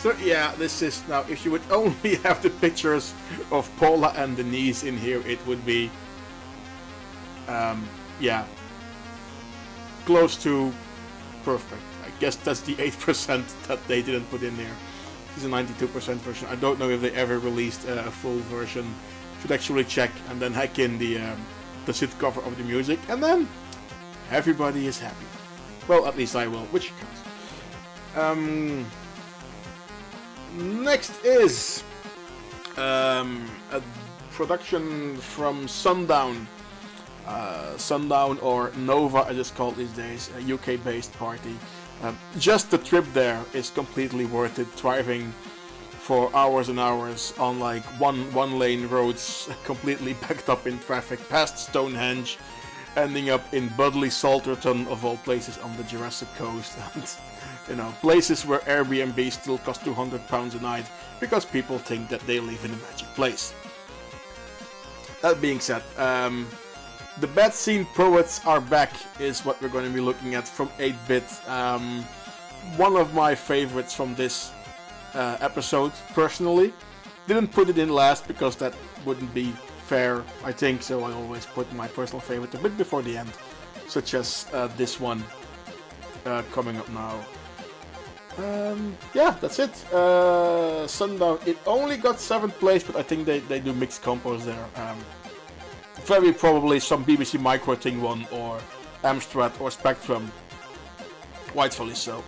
So yeah, this is now, if you would only have the pictures of Paula and Denise in here, it would be, yeah, close to perfect. I guess that's the 8% that they didn't put in there. This is a 92% version. I don't know if they ever released a full version. Should actually check and then hack in the sit cover of the music, and then everybody is happy. Well, at least I will, which counts. Next is a production from Sundown. Sundown, or Nova as it's called these days, a UK-based party. Just the trip there is completely worth it, driving for hours and hours on like one lane roads, completely backed up in traffic, past Stonehenge, ending up in Budleigh Salterton of all places on the Jurassic Coast, and you know, places where Airbnb still cost £200 a night because people think that they live in a magic place. that being said, the bad scene Pouets are back is what we're going to be looking at from 8-bit. One of my favorites from this episode, personally. Didn't put it in last because that wouldn't be fair, I think, so I always put my personal favorite a bit before the end, such as this one coming up now. Yeah, that's it. Sundown, it only got 7th place, but I think they do mixed compos there. Very probably some BBC Micro thing won, or Amstrad or Spectrum. Rightfully so.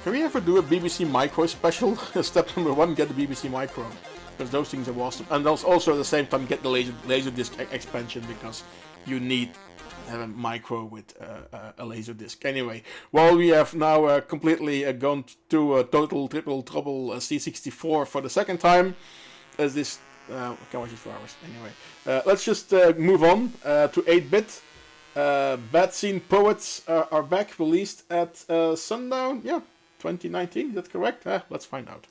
Can we ever do a BBC Micro special? Step number 1, get the BBC Micro. Because those things are awesome. And also at the same time get the Laserdisc expansion, because you need to have a Micro with a Laserdisc. Anyway, while we have now completely gone to total triple trouble C64 for the second time, as this... can't watch it for hours. Anyway, let's just move on to 8-bit. Bad Scene Pouets are back, released at Sundown. Yeah, 2019. Is that correct? Let's find out.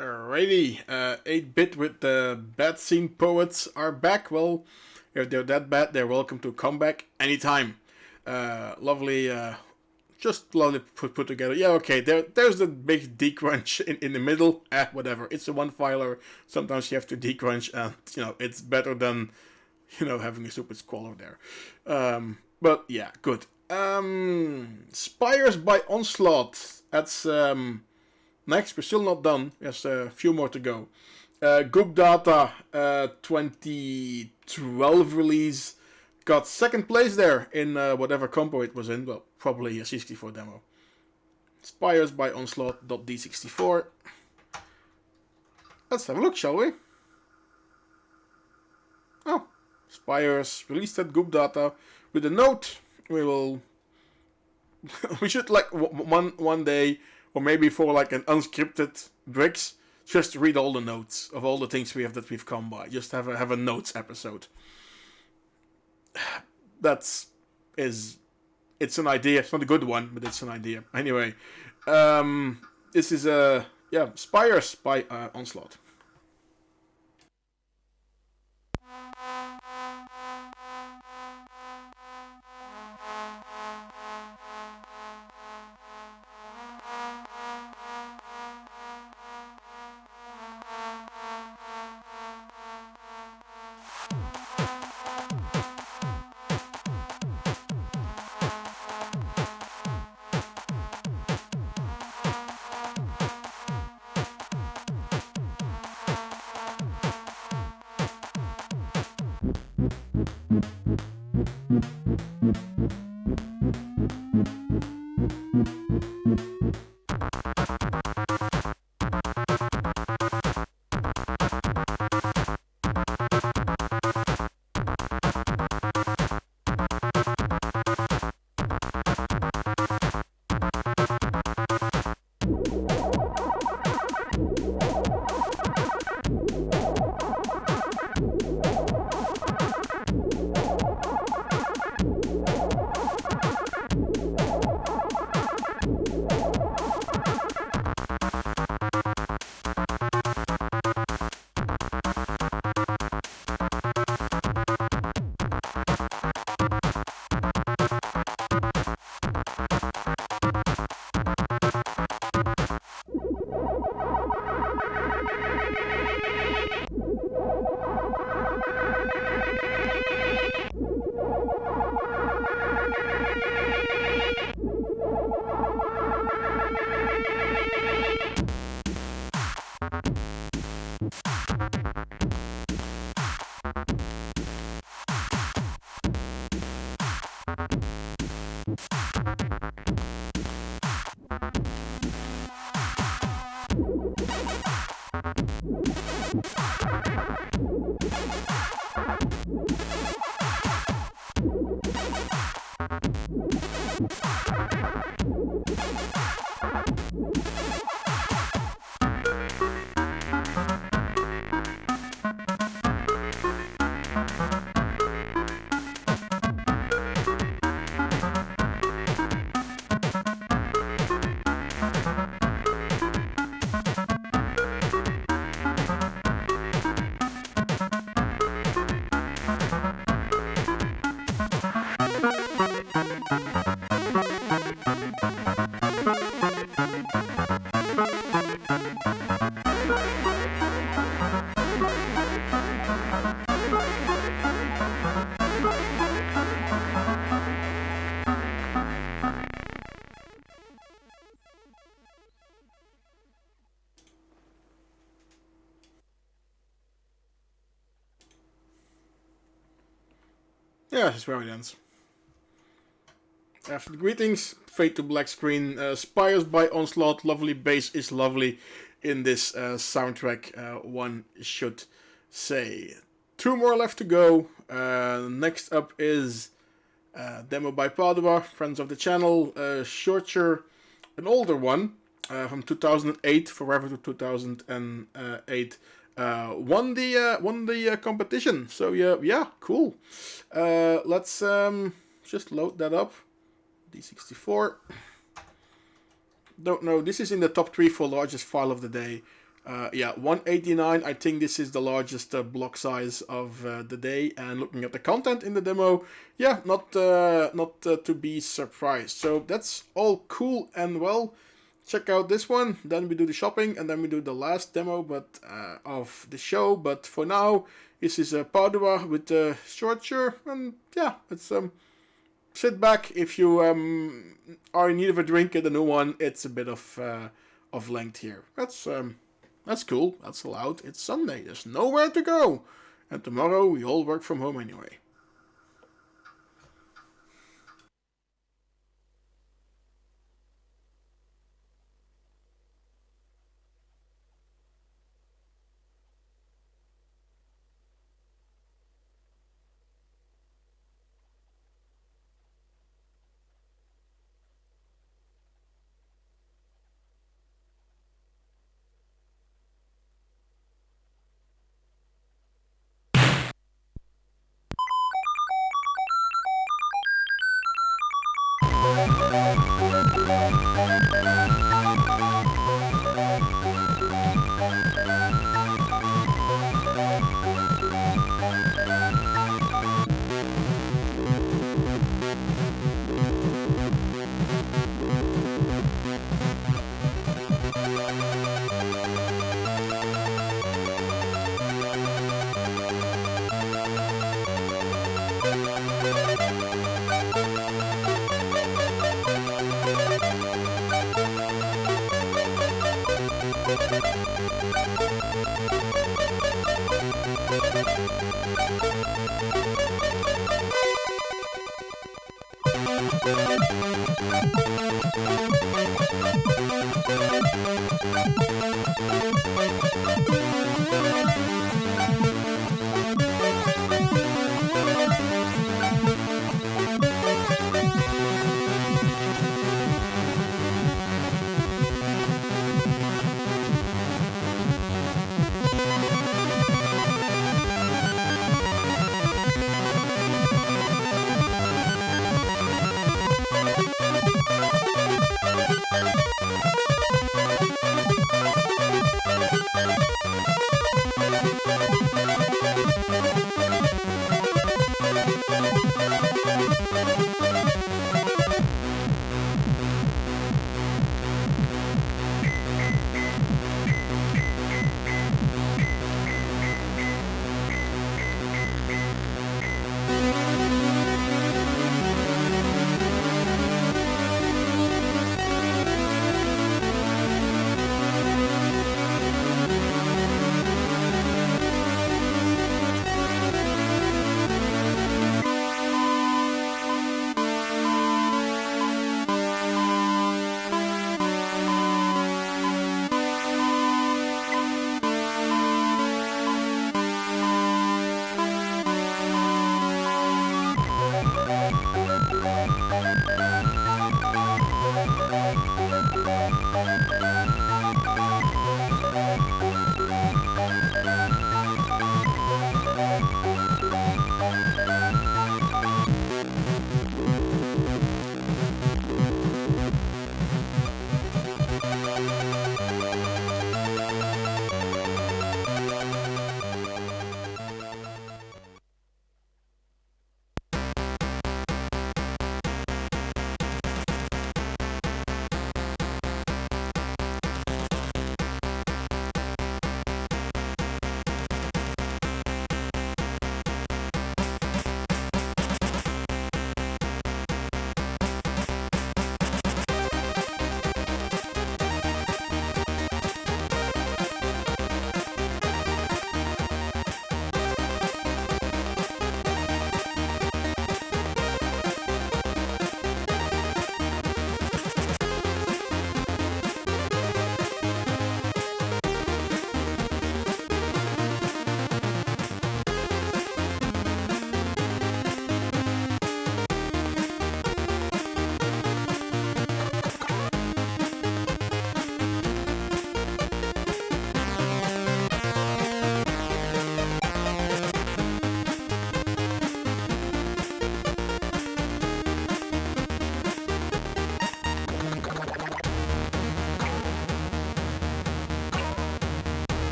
Alrighty, 8-bit with the Bad Scene Pouets are back. Well, if they're that bad, they're welcome to come back anytime. Lovely, just lovely put together. Yeah, okay, there's the big decrunch in the middle. Whatever, it's a one-filer. Sometimes you have to decrunch, and, it's better than, having a stupid squalor there. But, yeah, good. Spires by Onslaught. That's, next, we're still not done. There's a few more to go. Goop Data 2012 release got 2nd place there in whatever compo it was in. Well, probably a C64 demo. Spires by Onslaught.d64. Let's have a look, shall we? Oh, Spires released at Goop Data with a note. We will. We should one day or maybe for like an unscripted bricks, just read all the notes of all the things we've come by. Just have a notes episode. It's an idea. It's not a good one, but it's an idea. Anyway, this is Spires by Onslaught. Yeah, this is where it ends. After the greetings, fade to black screen. Spires by Onslaught. Lovely bass is lovely in this soundtrack, one should say. 2 more left to go. Next up is demo by Padua, friends of the channel. Shorter, an older one from 2008, forever to 2008. Won the competition. So yeah, cool. Let's just load that up. D64. Don't know. This is in the top 3 for largest file of the day. 189. I think this is the largest block size of the day. And looking at the content in the demo, yeah, not to be surprised. So that's all cool and well. Check out this one. Then we do the shopping, and then we do the last demo, of the show. But for now, this is Padua with the shorter, and yeah, it's sit back if you are in need of a drink at the new one. It's a bit of length here. That's cool. That's allowed. It's Sunday. There's nowhere to go, and tomorrow we all work from home anyway.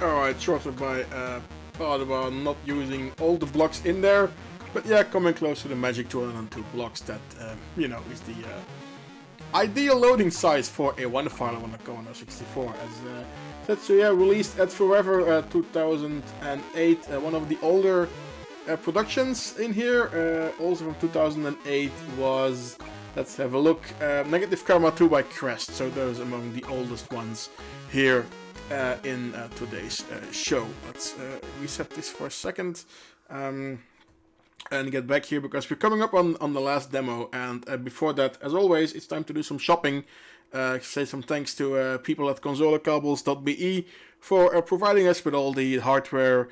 Alright, shorter by part about not using all the blocks in there, but yeah, coming close to the magic 202 blocks that, you know, is the ideal loading size for a one-filer on the Commodore 64. As said, so yeah, released at Forever 2008, one of the older productions in here. Also from 2008 was, let's have a look, Negative Karma 2 by Crest. So those among the oldest ones here in today's show. Let's reset this for a second and get back here, because we're coming up on the last demo. And before that, as always, it's time to do some shopping. Say some thanks to people at consolecables.be for providing us with all the hardware,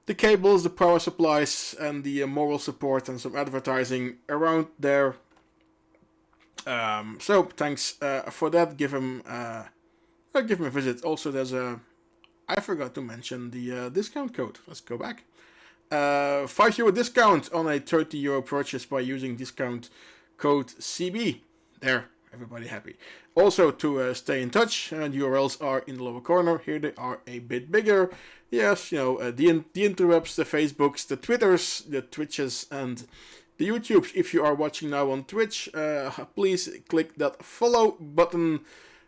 the cables, the power supplies, and the moral support and some advertising around there. So thanks for that. Give him a visit. Also, there's I forgot to mention the discount code. Let's go back. €5 discount on a €30 purchase by using discount code CB. There, everybody happy. Also, to stay in touch, URLs are in the lower corner. Here they are a bit bigger. Yes, you know, the interwebs, the Facebooks, the Twitters, the Twitches, and the YouTubes. If you are watching now on Twitch, please click that follow button.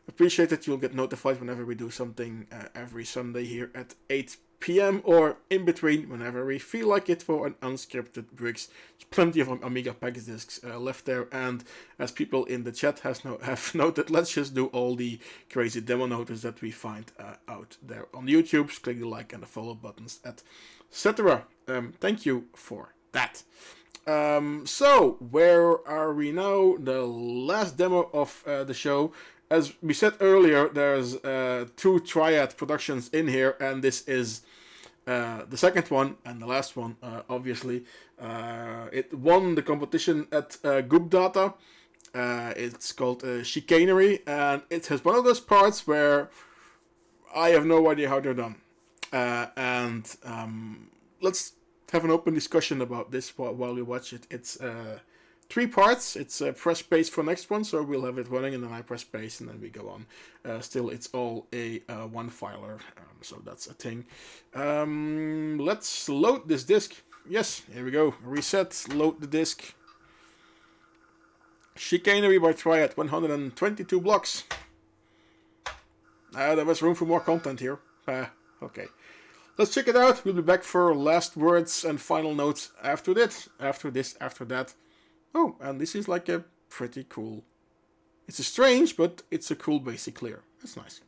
Appreciate it. You'll get notified whenever we do something every Sunday here at 8 p.m. or in between, whenever we feel like it, for an unscripted bricks. There's plenty of Amiga PAX discs left there, and as people in the chat have noted, let's just do all the crazy demo notes that we find out there on YouTube. Click the like and the follow buttons, etc. Thank you for that. So where are we now? The last demo of the show. As we said earlier, there's 2 Triad productions in here, and this is the second one and the last one, obviously. It won the competition at Group Data. It's called Chicanery, and it has one of those parts where I have no idea how they're done. Let's have an open discussion about this while we watch it. It's 3 parts. It's press space for next one, so we'll have it running, and then I press space, and then we go on. Still, it's all a one-filer, so that's a thing. Let's load this disk. Yes, here we go. Reset, load the disk. Chicanery by Triad, 122 blocks. There was room for more content here. Okay. Let's check it out. We'll be back for last words and final notes after that. After that. Oh, and this is like a pretty cool... It's a strange, but it's a cool basic layer. That's nice.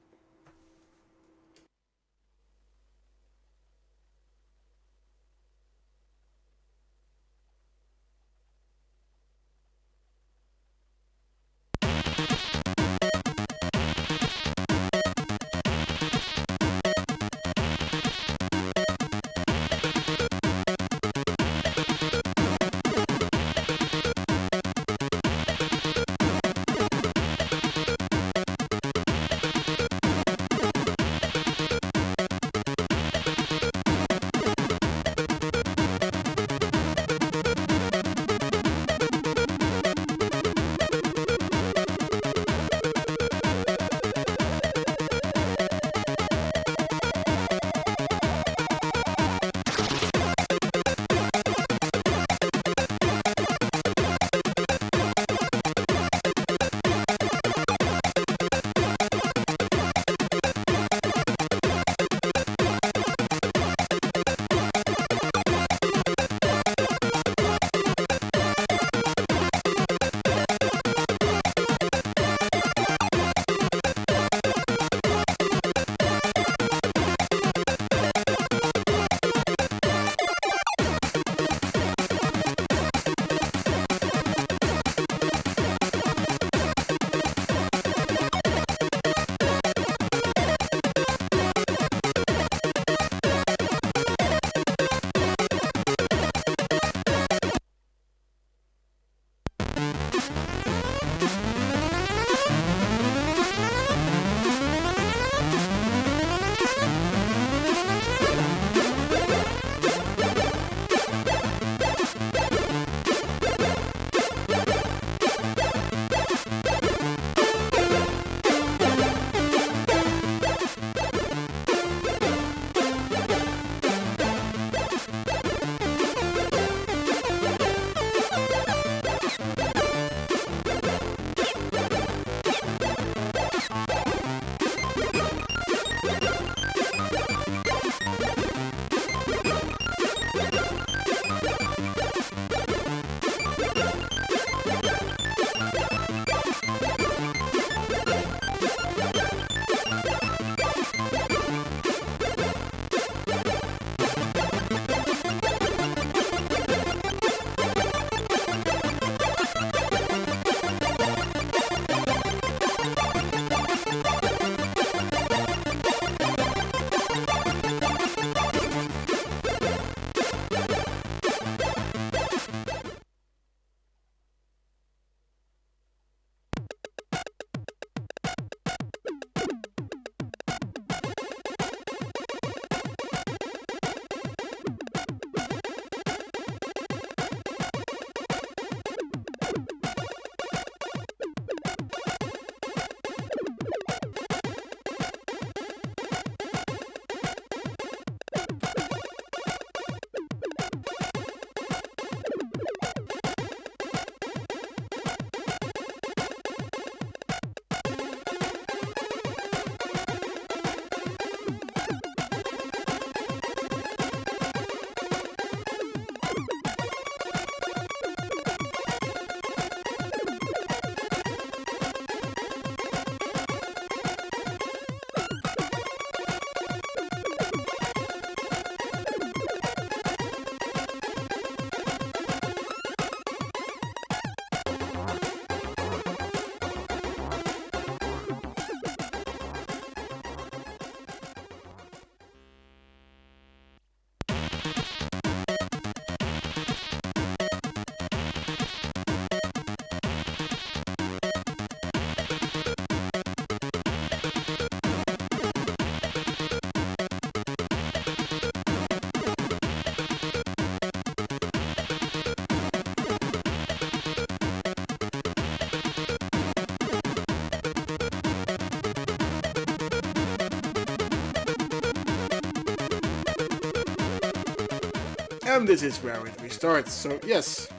and this is where it restarts. So yes,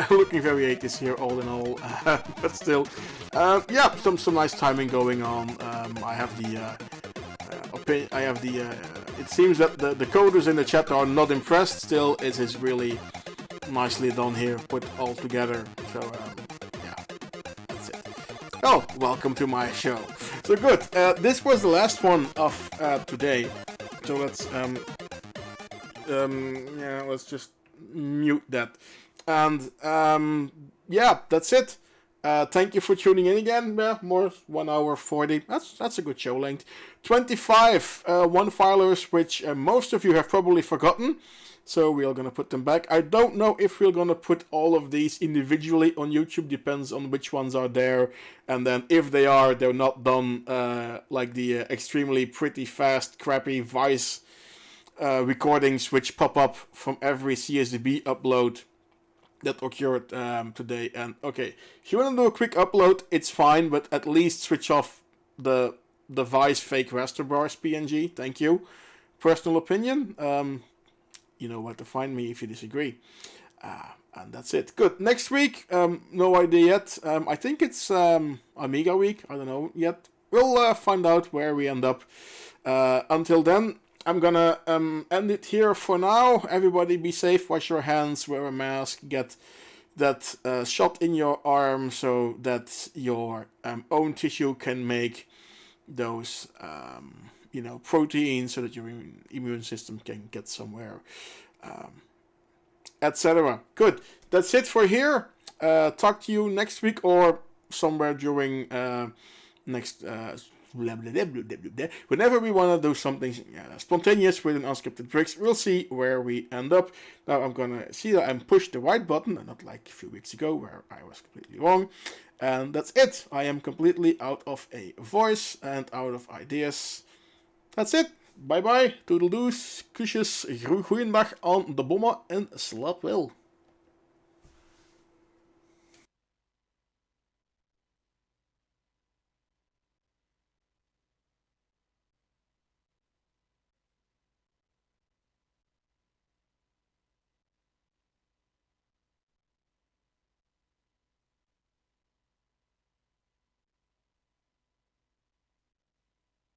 looking very 80s here all in all, but still, yeah, some nice timing going on. I have the it seems that the coders in the chat are not impressed. Still, it is really nicely done here, put all together. So yeah, that's it. Oh, welcome to my show. So good. This was the last one of today. So let's just mute that. And yeah, that's it. Thank you for tuning in again. Yeah, more 1 hour 40. That's a good show length. 25 Onefilers, which most of you have probably forgotten. So we are gonna put them back. I don't know if we're gonna put all of these individually on YouTube. Depends on which ones are there. And then if they are, they're not done like the extremely pretty fast, crappy Vice recordings which pop up from every CSDB upload that occurred today. And okay, if you want to do a quick upload, it's fine, but at least switch off the Vice fake raster bars PNG. Thank you. Personal opinion. You know where to find me if you disagree. And that's it. Good. Next week, no idea yet. I think it's Amiga week. I don't know yet. We'll find out where we end up. Until then, I'm gonna end it here for now. Everybody be safe, wash your hands, wear a mask, get that shot in your arm so that your own tissue can make those proteins so that your immune system can get somewhere, etc. Good. That's it for here. Talk to you next week or somewhere during next whenever we want to do something spontaneous with an unscripted tricks. We'll see where we end up. Now I'm gonna see that I'm pushed the right button and not like a few weeks ago where I was completely wrong. And that's it. I am completely out of a voice and out of ideas. That's it. Bye bye. Toodle-doos. Kusjes. Goeiedag aan de bommen en slaap wel.